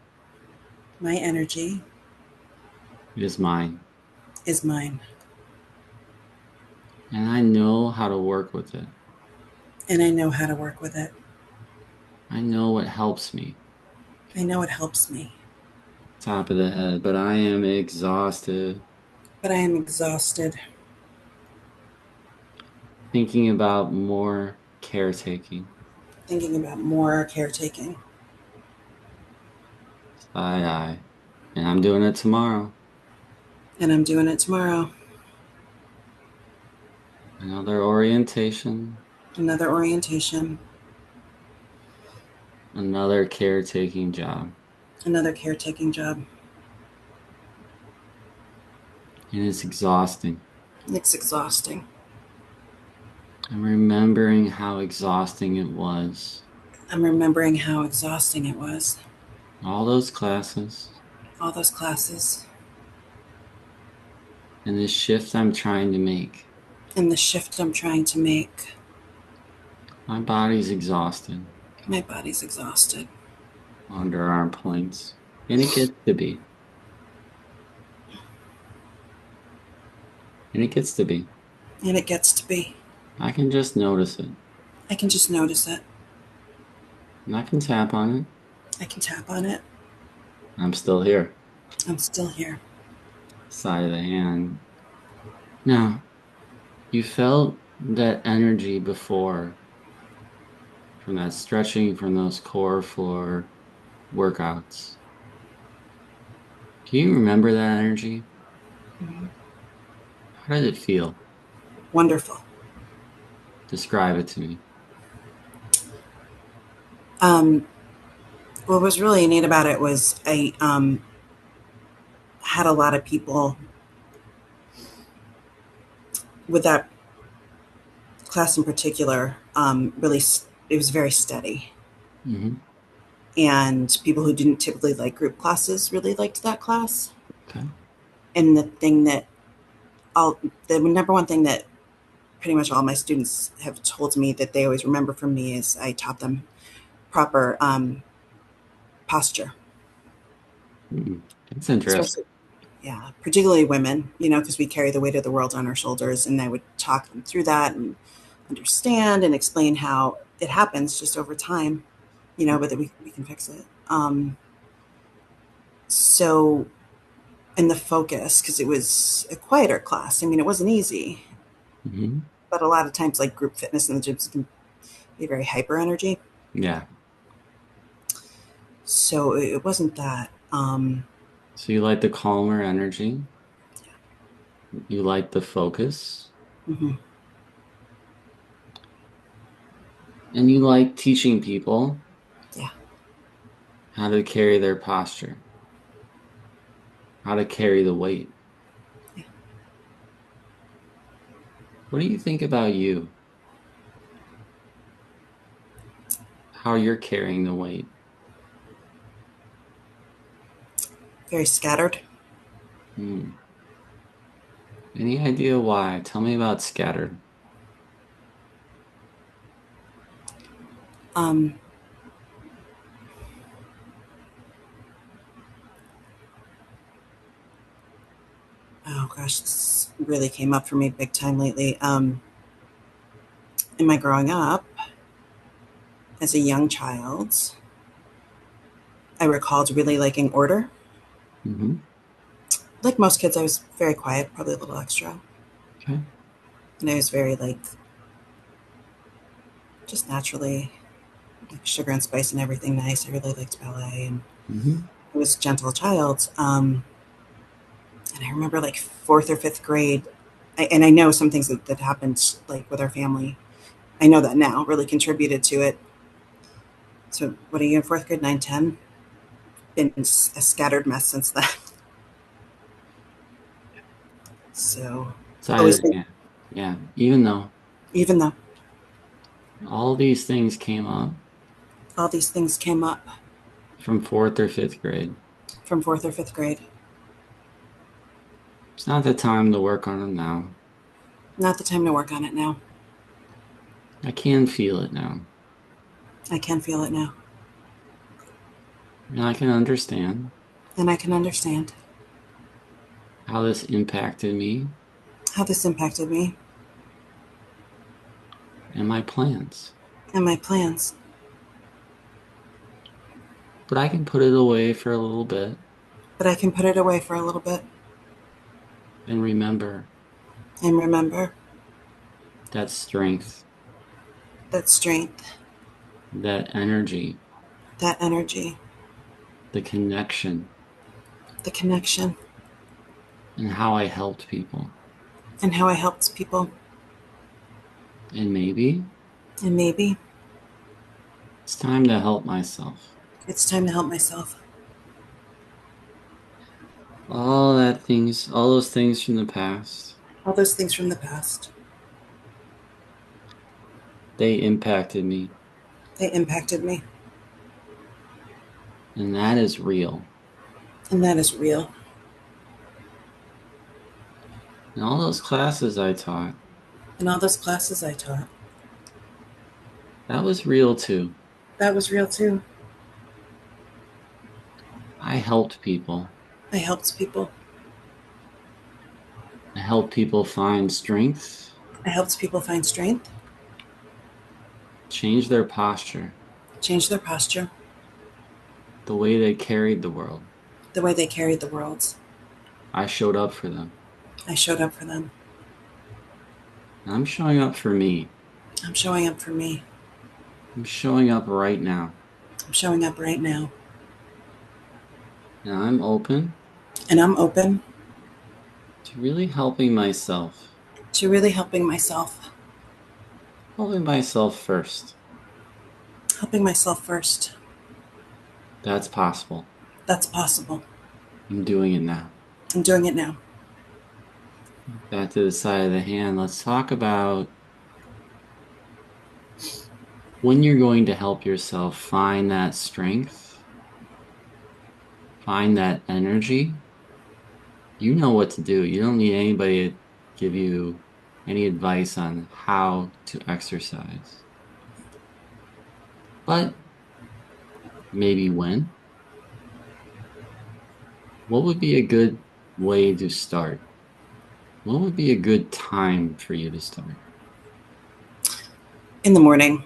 My energy is mine. is mine, And I know how to work with it. and I know how to work with it. I know what helps me. I know it helps me, Top of the head, but I am exhausted. but I am exhausted. Thinking about more caretaking. Thinking about more caretaking, Side eye. And I'm doing it tomorrow. and I'm doing it tomorrow. Another orientation, Another orientation, another caretaking job. another caretaking job. And it's exhausting. It's exhausting. I'm remembering how exhausting it was. I'm remembering how exhausting it was. All those classes All those classes and this shift I'm trying to make. and the shift I'm trying to make. My body's exhausted. My body's exhausted. Underarm points. And it gets to be. And it gets to be. And it gets to be. I can just notice it. I can just notice it. And I can tap on it. I can tap on it. I'm still here. I'm still here. Side of the hand. Now, you felt that energy before from that stretching from those core floor workouts. Can you remember that energy? Mhm. How did it feel? Wonderful. Describe it to me. Um, what was really neat about it was I had a lot of people with that class in particular. Really, it was very steady, Mm-hmm. and people who didn't typically like group classes really liked that class. Okay. And all, the number one thing that pretty much all my students have told me that they always remember from me is I taught them proper posture, Mm-hmm. That's interesting. especially, yeah, particularly women, because we carry the weight of the world on our shoulders. And I would talk them through that and understand and explain how it happens just over time, but that we can fix it. So, and the focus, because it was a quieter class. I mean, it wasn't easy, Mm-hmm. but a lot of times, like group fitness in the gyms can be very hyper energy. Yeah. So it wasn't that. So you like the calmer energy. You like the focus. Mhm. And you like teaching people Yeah. how to carry their posture, how to carry the weight. Yeah. What do you think about you? How you're carrying the weight? very scattered. Hmm. Any idea why? Tell me about scattered. Um, oh gosh, this really came up for me big time lately. In my growing up as a young child, I recalled really liking order. Mm-hmm. Like most kids, I was very quiet, probably a little extra. Okay. And I was very like just naturally like sugar and spice and everything nice. I really liked ballet and Mm-hmm. I was a gentle child. And I remember like fourth or fifth grade, and I know some things that happened like with our family. I know that now really contributed to it. So what are you in fourth grade? 9, 10? Been a scattered mess since then. So always think, Yeah. Yeah. Even though even though all these things came up all these things came up from fourth or fifth grade, from fourth or fifth grade, it's not the time to work on them now. not the time to work on it now. I can feel it now. I can feel it now. And I can understand And I can understand how this impacted me how this impacted me and my plans. and my plans. But I can put it away for a little bit But I can put it away for a little bit and remember and remember that strength, that strength, that energy, that energy, the connection, the connection, and how I helped people. and how I helped people. And maybe And maybe it's time to help myself. it's time to help myself. All those things from the past, All those things from the past, they impacted me. they impacted me. And that is real. And that is real. And all those classes I taught, And all those classes I taught, that was real too. that was real too. I helped people. I helped people. I helped people find strength, I helped people find strength, change their posture, change their posture, the way they carried the world. the way they carried the world. I showed up for them. I showed up for them. And I'm showing up for me. I'm showing up for me. I'm showing up right now. I'm showing up right now. And I'm open And I'm open to really helping myself. to really helping myself. Helping myself first. Helping myself first. That's possible. That's possible. I'm doing it now. I'm doing it now. Back to the side of the hand. Let's talk about when you're going to help yourself find that strength, find that energy. You know what to do. You don't need anybody to give you any advice on how to exercise. But maybe when? What would be a good way to start? What would be a good time for you to start? In the morning.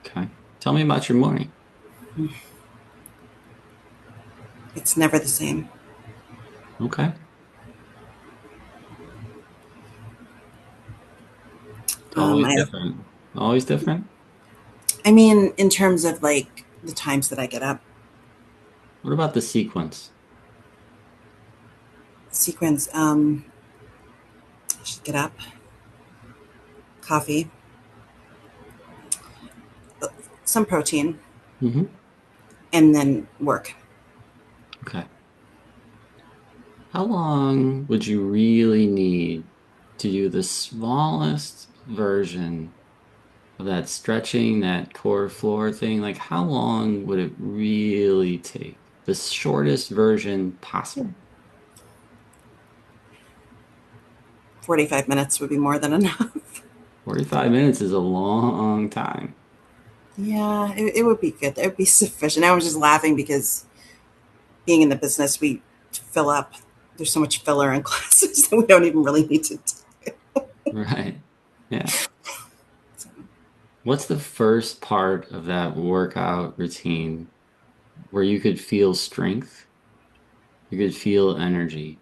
Okay. Tell me about your morning. It's never the same. Okay. Always I, different. Always different. I mean, in terms of like the times that I get up, What about the sequence? sequence, I should get up, coffee, some protein, Mm-hmm. and then work. Okay. How long would you really need to do the smallest version of that stretching, that core floor thing? Like, how long would it really take? The shortest version possible. 45 minutes would be more than enough. 45 minutes is a long time. Yeah, it would be good. It would be sufficient. I was just laughing because being in the business, we fill up. There's so much filler in classes that we don't even really need to do. Right. Yeah. So, What's the first part of that workout routine where you could feel strength? You could feel energy.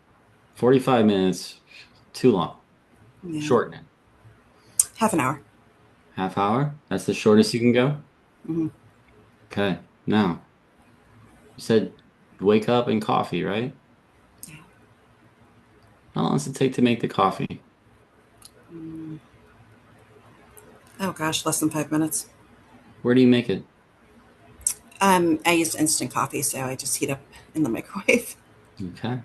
45 minutes, too long. yeah, Shorten it. half an hour. Half hour? That's the shortest you can go? Hmm. Okay. Now, you said wake up and coffee, right? Yeah. How long does it take to make the coffee? Mm. Oh gosh, less than 5 minutes. Where do you make it? I use instant coffee, so I just heat up in the microwave. Okay.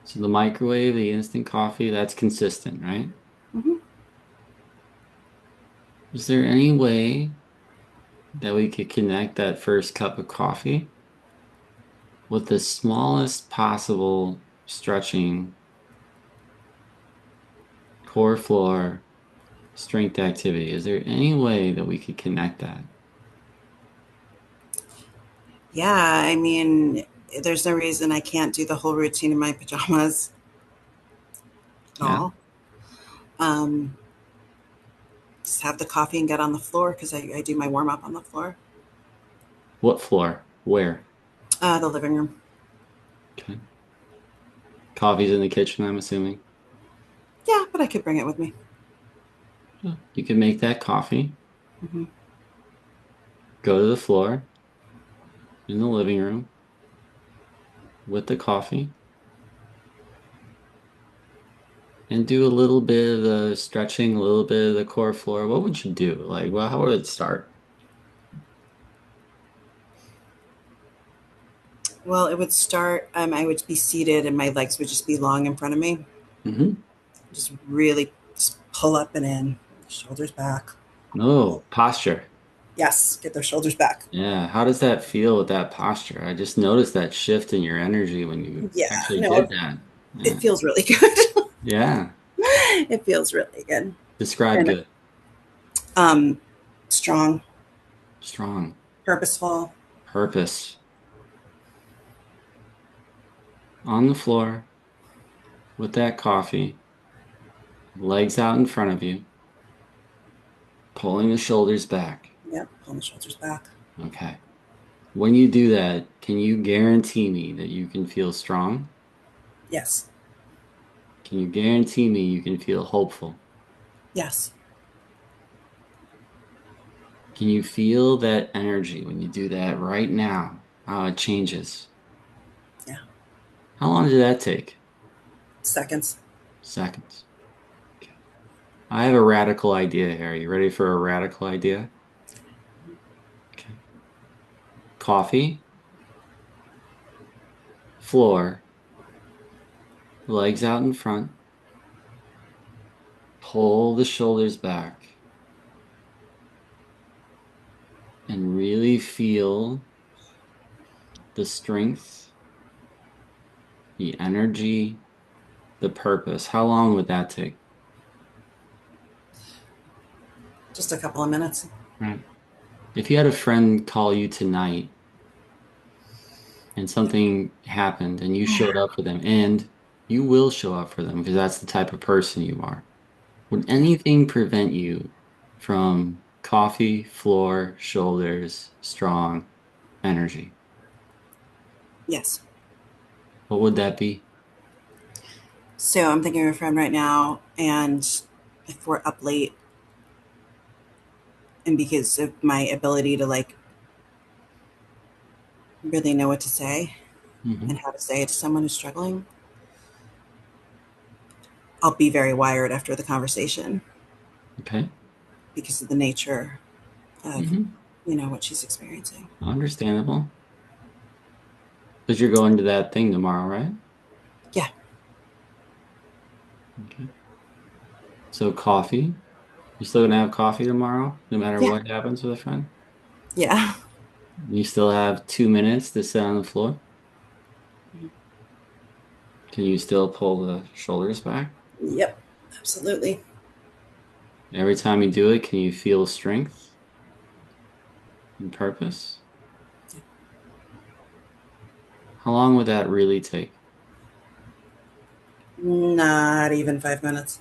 So the microwave, the instant coffee, that's consistent, right? Hmm. Is there any way that we could connect that first cup of coffee with the smallest possible stretching, core floor, strength activity? Is there any way that we could connect that? Yeah, I mean, there's no reason I can't do the whole routine in my pajamas at Yeah. all. Um, just have the coffee and get on the floor because I do my warm up on the floor. What floor? Where? The living room. Okay. Coffee's in the kitchen, I'm assuming. Yeah, but I could bring it with me. Yeah. You can make that coffee, Hmm. go to the floor in the living room with the coffee, and do a little bit of the stretching, a little bit of the core floor. What would you do? Like, well, how would it start? Well, it would start. I would be seated, and my legs would just be long in front of me. Hmm. Just really just pull up and in, shoulders back. Oh, posture. Yes, get those shoulders back. Yeah. How does that feel with that posture? I just noticed that shift in your energy when you Yeah, actually no, did that. it Yeah. feels really good. Yeah. It feels really good. Describe And good. um, strong, Strong. purposeful. Purpose. On the floor with that coffee, legs out in front of you, pulling the shoulders back. Yep, pull the shoulders back. Okay. When you do that, can you guarantee me that you can feel strong? Yes, Can you guarantee me you can feel hopeful? yes, Can you feel that energy when you do that right now? How it changes? yeah. How long did that take? Seconds. Seconds. Okay. I have a radical idea here. Are you ready for a radical idea? Okay. Coffee, floor, legs out in front, pull the shoulders back, and really feel the strength, the energy, the purpose. How long would that take? Just a couple of minutes. Right. If you had a friend call you tonight and something happened and you showed up for them, and you will show up for them because that's the type of person you are, would Yeah. anything prevent you from coffee, floor, shoulders, strong energy? Yes. What would that be? So I'm thinking of a friend right now, and if we're up late, and because of my ability to like really know what to say Hmm. and how to say it to someone who's struggling, I'll be very wired after the conversation Okay. because of the nature of Hmm. what she's experiencing. Understandable. Because you're going to that thing tomorrow, right? Yeah. Okay. So you're still gonna have coffee tomorrow, no matter Yeah. what happens with a friend? Yeah. You still have 2 minutes to sit on the floor. Can you still pull the shoulders back? Yep, absolutely. Every time you do it, can you feel strength and purpose? How long would that really take? Not even 5 minutes.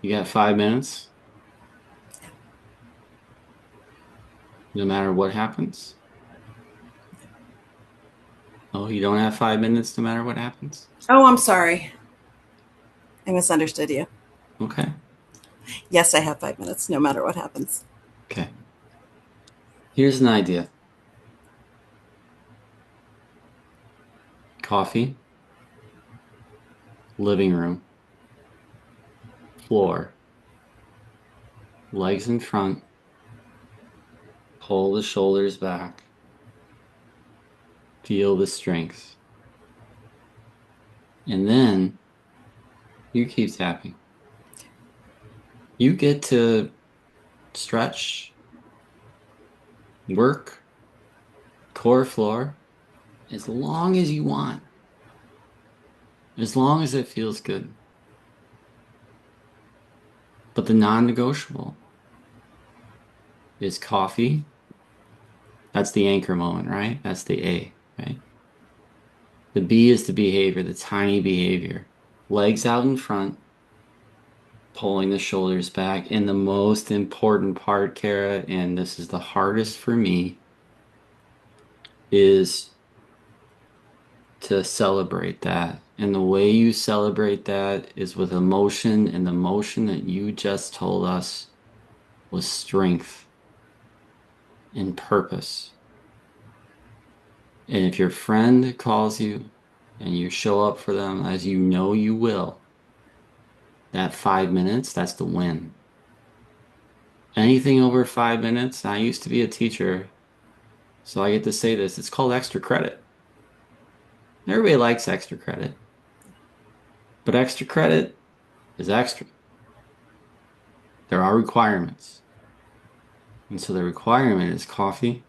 You got 5 minutes, no matter what happens? Oh, you don't have 5 minutes no matter what happens? Oh, I'm sorry. I misunderstood you. Okay. Yes, I have 5 minutes, no matter what happens. Okay. Here's an idea. Coffee, living room, floor, legs in front, pull the shoulders back, feel the strength. And then you keep tapping. You get to stretch, work, core floor as long as you want, as long as it feels good. But the non-negotiable is coffee. That's the anchor moment, right? That's the A, right? The B is the behavior, the tiny behavior. Legs out in front, pulling the shoulders back. And the most important part, Kara, and this is the hardest for me, is to celebrate that. And the way you celebrate that is with emotion, and the emotion that you just told us was strength and purpose. And if your friend calls you and you show up for them as you know you will, that 5 minutes, that's the win. Anything over 5 minutes, I used to be a teacher, so I get to say this, it's called extra credit. Everybody likes extra credit, but extra credit is extra. There are requirements. And so the requirement is coffee,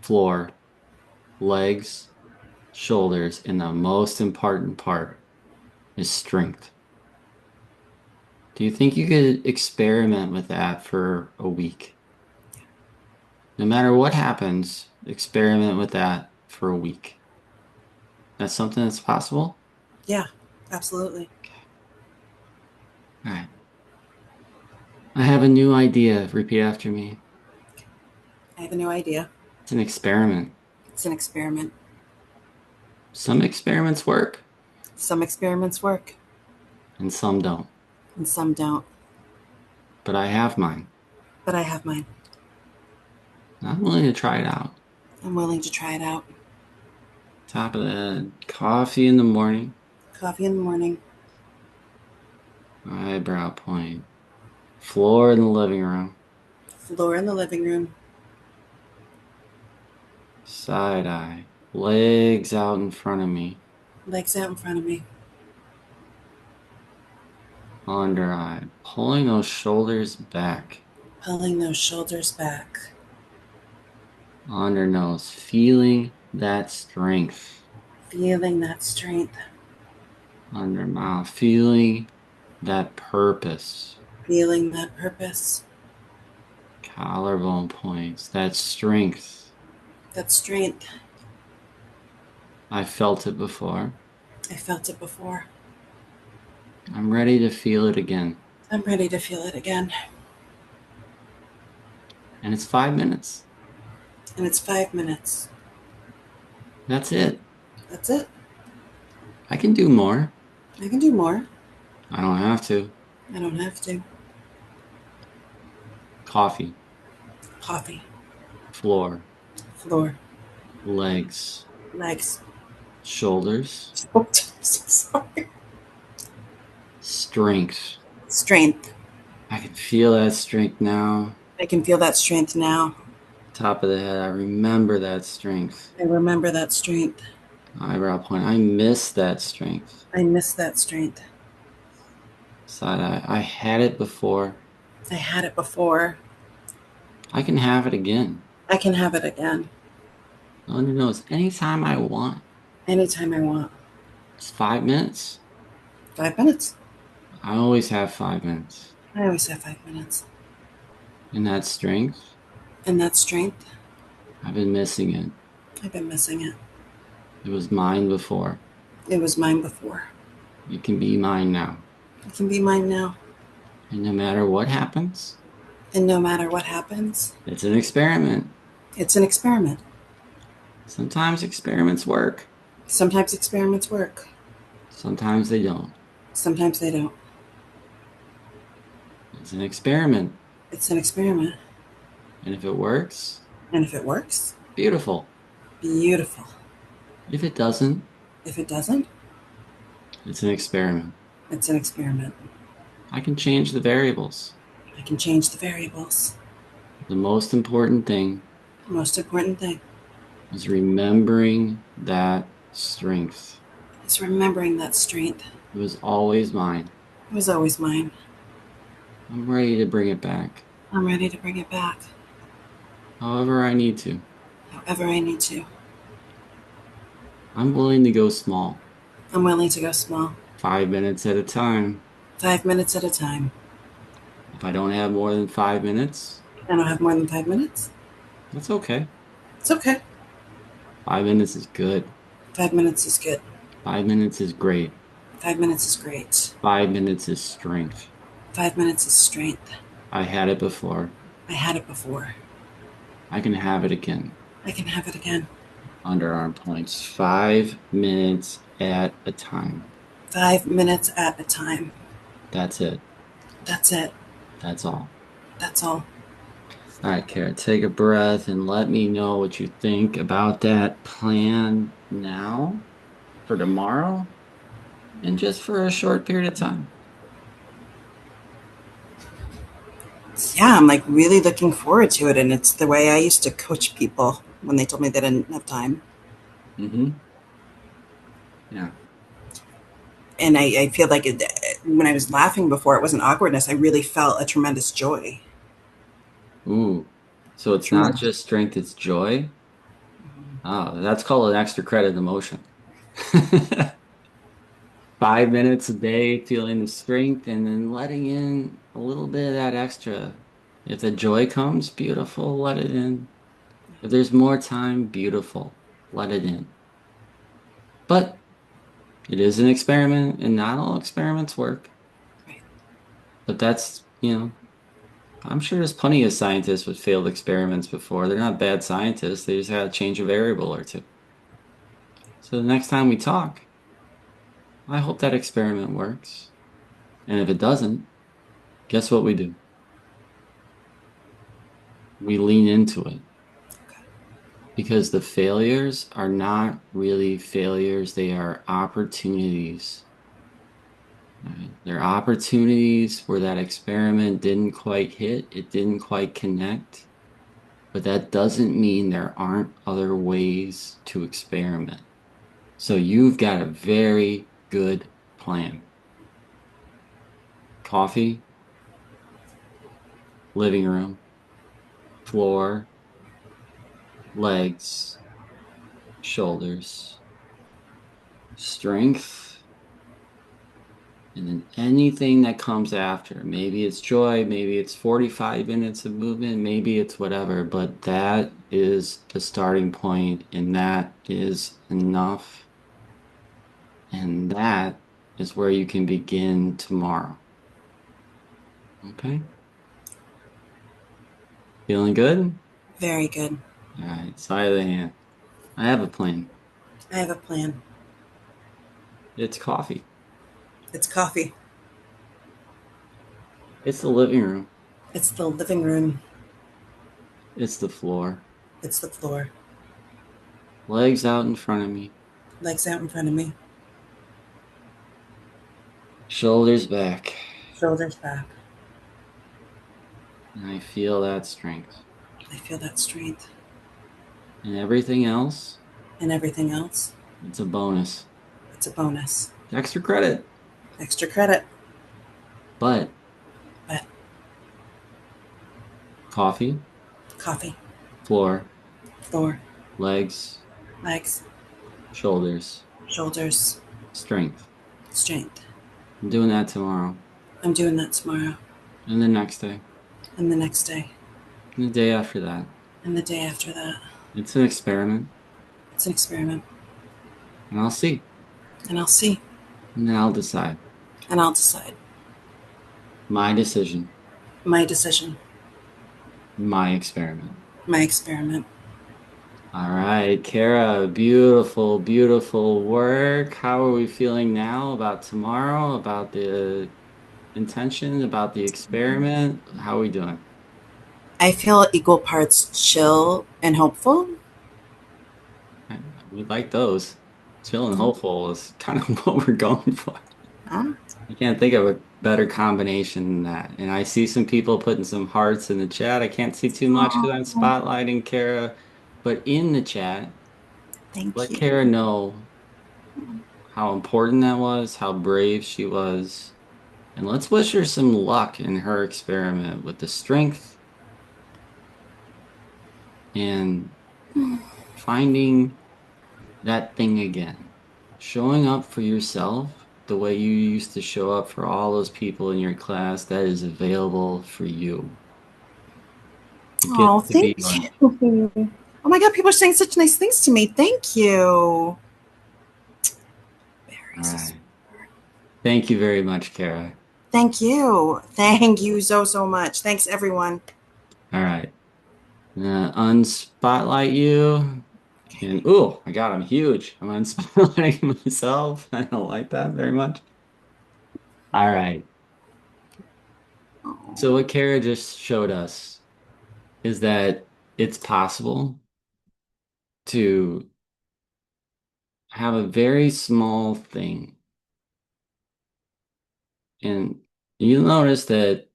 floor, legs, shoulders, and the most important part is strength. Do you think you could experiment with that for a week? No matter what happens, experiment with that for a week. That's something that's possible? Yeah, absolutely. All right. I have a new idea. Repeat after me. I have a new idea. It's an experiment. It's an experiment. Some experiments work Some experiments work and some don't. and some don't, But I have mine. but I have mine. I'm willing to try it out. I'm willing to try it out. Top of the head. Coffee in the morning. Coffee in the morning, Eyebrow point. Floor in the living room. floor in the living room, Side eye. Legs out in front of me. legs out in front of me, Under eye. Pulling those shoulders back. pulling those shoulders back, Under nose. Feeling that strength. feeling that strength, Under mouth. Feeling that purpose. feeling that purpose, Collarbone points. That strength. that strength. I felt it before. I felt it before. I'm ready to feel it again. I'm ready to feel it again. And it's 5 minutes. And it's 5 minutes. That's it. That's it. I can do more. I can do more. I don't have to. I don't have to. Coffee. Coffee, Floor. floor, Legs. legs. Shoulders. Oh, I'm so sorry. Strength. Strength. I can feel that strength now. I can feel that strength now. Top of the head. I remember that strength. I remember that strength. Eyebrow point. I miss that strength. I miss that strength. Side eye. I had it before. I had it before. I can have it again. I can have it again No one knows anytime I want. anytime I want. It's 5 minutes. 5 minutes. I always have 5 minutes. I always have 5 minutes. And that strength, And that strength, I've been missing it. I've been missing it. It was mine before. It was mine before. It can be mine now. It can be mine now. And no matter what happens, And no matter what happens, it's an experiment. it's an experiment. Sometimes experiments work. Sometimes experiments work. Sometimes they don't. Sometimes they don't. It's an experiment. It's an experiment. And if it works, And if it works, beautiful. beautiful. If it doesn't, If it doesn't, it's an experiment. it's an experiment. I can change the variables. I can change the variables. The most important thing The most important thing is remembering that strength. is remembering that strength. It was always mine. It was always mine. I'm ready to bring it back, I'm ready to bring it back, however I need to. however I need to. I'm willing to go small, I'm willing to go small, 5 minutes at a time. 5 minutes at a time. If I don't have more than 5 minutes, I don't have more than 5 minutes. that's okay. It's okay. 5 minutes is good. 5 minutes is good. 5 minutes is great. 5 minutes is great. 5 minutes is strength. 5 minutes is strength. I had it before. I had it before. I can have it again. I can have it again. Underarm points. 5 minutes at a time. 5 minutes at a time. That's it. That's it. That's all. That's all. All right, Kara, take a breath and let me know what you think about that plan now, for tomorrow, and just for a short period of time. Yeah, I'm like really looking forward to it. And it's the way I used to coach people when they told me they didn't have time. Mm-hmm. Yeah. And I feel like when I was laughing before, it wasn't awkwardness. I really felt a tremendous joy. Ooh. So it's not just strength, it's joy. Oh, that's called an extra credit emotion. 5 minutes a day feeling the strength and then letting in a little bit of that extra. If the joy comes, beautiful, let it in. If there's more time, beautiful, let it in. But it is an experiment, and not all experiments work. Right. But that's, I'm sure there's plenty of scientists with failed experiments before. They're not bad scientists, they just had to change a variable or two. So the next time we talk, I hope that experiment works. And if it doesn't, guess what we do? We lean into it. Because the failures are not really failures, they are opportunities. Right? They're opportunities where that experiment didn't quite hit, it didn't quite connect, but that doesn't mean there aren't other ways to experiment. So you've got a very good plan. Coffee, living room, floor, legs, shoulders, strength, and then anything that comes after. Maybe it's joy, maybe it's 45 minutes of movement, maybe it's whatever, but that is the starting point, and that is enough. And that is where you can begin tomorrow. Okay? Feeling good? Very good. All right, side of the hand. I have a plan. I have a plan. It's coffee. It's coffee. It's the living room. It's the living room. It's the floor. It's the floor. Legs out in front of me. Legs out in front of me. Shoulders back. Shoulders back. And I feel that strength. I feel that strength. And everything else, And everything else, it's a bonus. it's a bonus. It's extra credit. Extra credit. But But coffee, Coffee. floor, Floor. legs, Legs. shoulders, Shoulders. strength. Strength. I'm doing that tomorrow, I'm doing that tomorrow. and the next day, And the next day. and the day after that. And the day after that. It's an experiment, It's an experiment. and I'll see, And I'll see. and then I'll decide. And I'll decide. My decision, My decision. my experiment. My experiment. All right, Kara, beautiful, beautiful work. How are we feeling now about tomorrow, about the intention, about the experiment? How are we doing? I feel equal parts chill and hopeful. We like those. Chill and hopeful is kind of what we're going for. Huh? I can't think of a better combination than that. And I see some people putting some hearts in the chat. I can't see too much because I'm Oh, spotlighting Kara, but in the chat, thank let you. Kara know how important that was, how brave she was. And let's wish her some luck in her experiment with the strength and finding that thing again. Showing up for yourself the way you used to show up for all those people in your class that is available for you. It Oh, gets to thank be like, you. Oh my God, people are saying such nice things to me. Thank you. all Berries. right. Thank you very much, Kara. Thank you. Thank you so, so much. Thanks, everyone. All right. Unspotlight you. And oh my God, I'm huge. I'm unspotlighting myself. I don't like that very much. All right. So Oh, what Kara just showed us is that it's possible to have a very small thing. And you'll notice that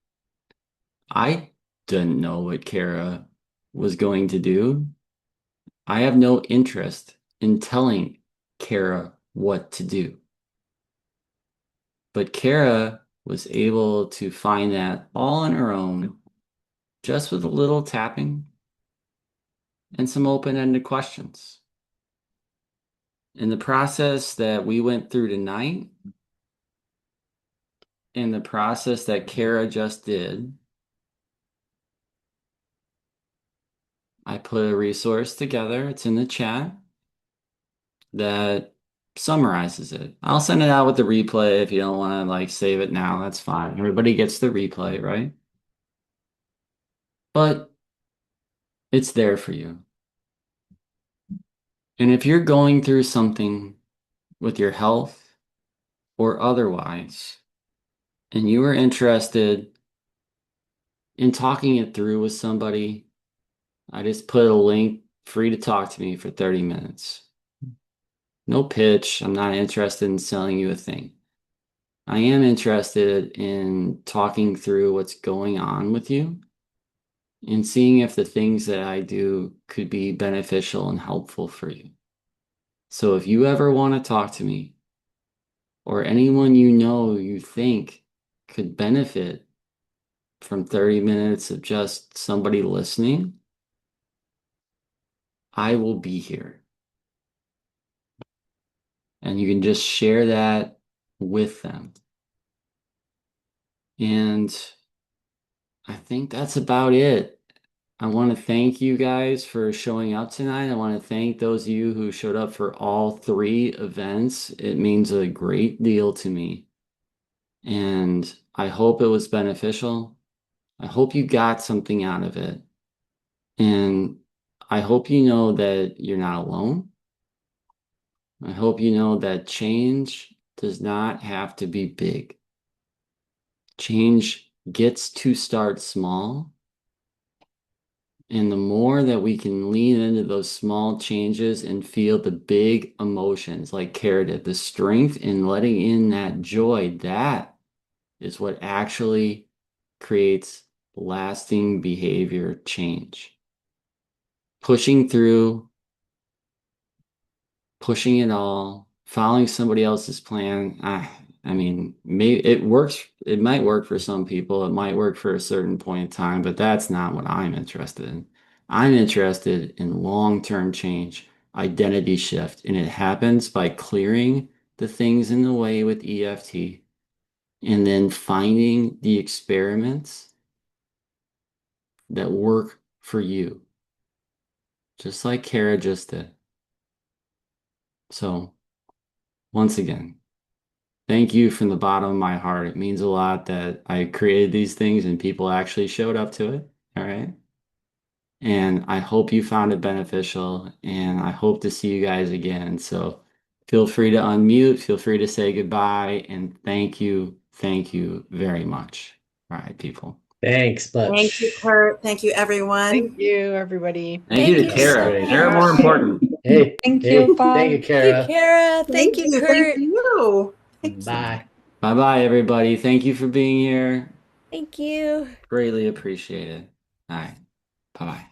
I didn't know what Kara was going to do. I have no interest in telling Kara what to do. But Kara was able to find that all on her own, just with a little tapping and some open-ended questions. In the process that we went through tonight, in the process that Kara just did, I put a resource together. It's in the chat that summarizes it. I'll send it out with the replay if you don't want to like save it now. That's fine. Everybody gets the replay, right? But it's there for you. And if you're going through something with your health or otherwise, and you are interested in talking it through with somebody, I just put a link free to talk to me for 30 minutes. No pitch. I'm not interested in selling you a thing. I am interested in talking through what's going on with you and seeing if the things that I do could be beneficial and helpful for you. So if you ever want to talk to me or anyone you know you think could benefit from 30 minutes of just somebody listening, I will be here. And you can just share that with them. And I think that's about it. I want to thank you guys for showing up tonight. I want to thank those of you who showed up for all three events. It means a great deal to me. And I hope it was beneficial. I hope you got something out of it. And I hope you know that you're not alone. I hope you know that change does not have to be big. Change gets to start small. And the more that we can lean into those small changes and feel the big emotions like Kara did, the strength in letting in that joy, that is what actually creates lasting behavior change. Pushing through, pushing it all, following somebody else's plan. I mean, maybe it works. It might work for some people. It might work for a certain point in time, but that's not what I'm interested in. I'm interested in long-term change, identity shift, and it happens by clearing the things in the way with EFT and then finding the experiments that work for you, just like Kara just did. So, once again, thank you from the bottom of my heart. It means a lot that I created these things and people actually showed up to it. All right. And I hope you found it beneficial, and I hope to see you guys again. So feel free to unmute, feel free to say goodbye, and thank you very much. All right, people. Thanks Thank you, much. Kurt. Thank you, everyone. Thank you, everybody. Thank you to Thank you so Kara. Kara, more much. important. Hey, Thank hey, you. Bye. thank you, Thank you, Kara. Kara. Thank you, Thank Kurt. you. Thank you. Bye. Bye-bye, everybody. Thank you for being here. Thank you. Greatly appreciated. All right. Bye-bye.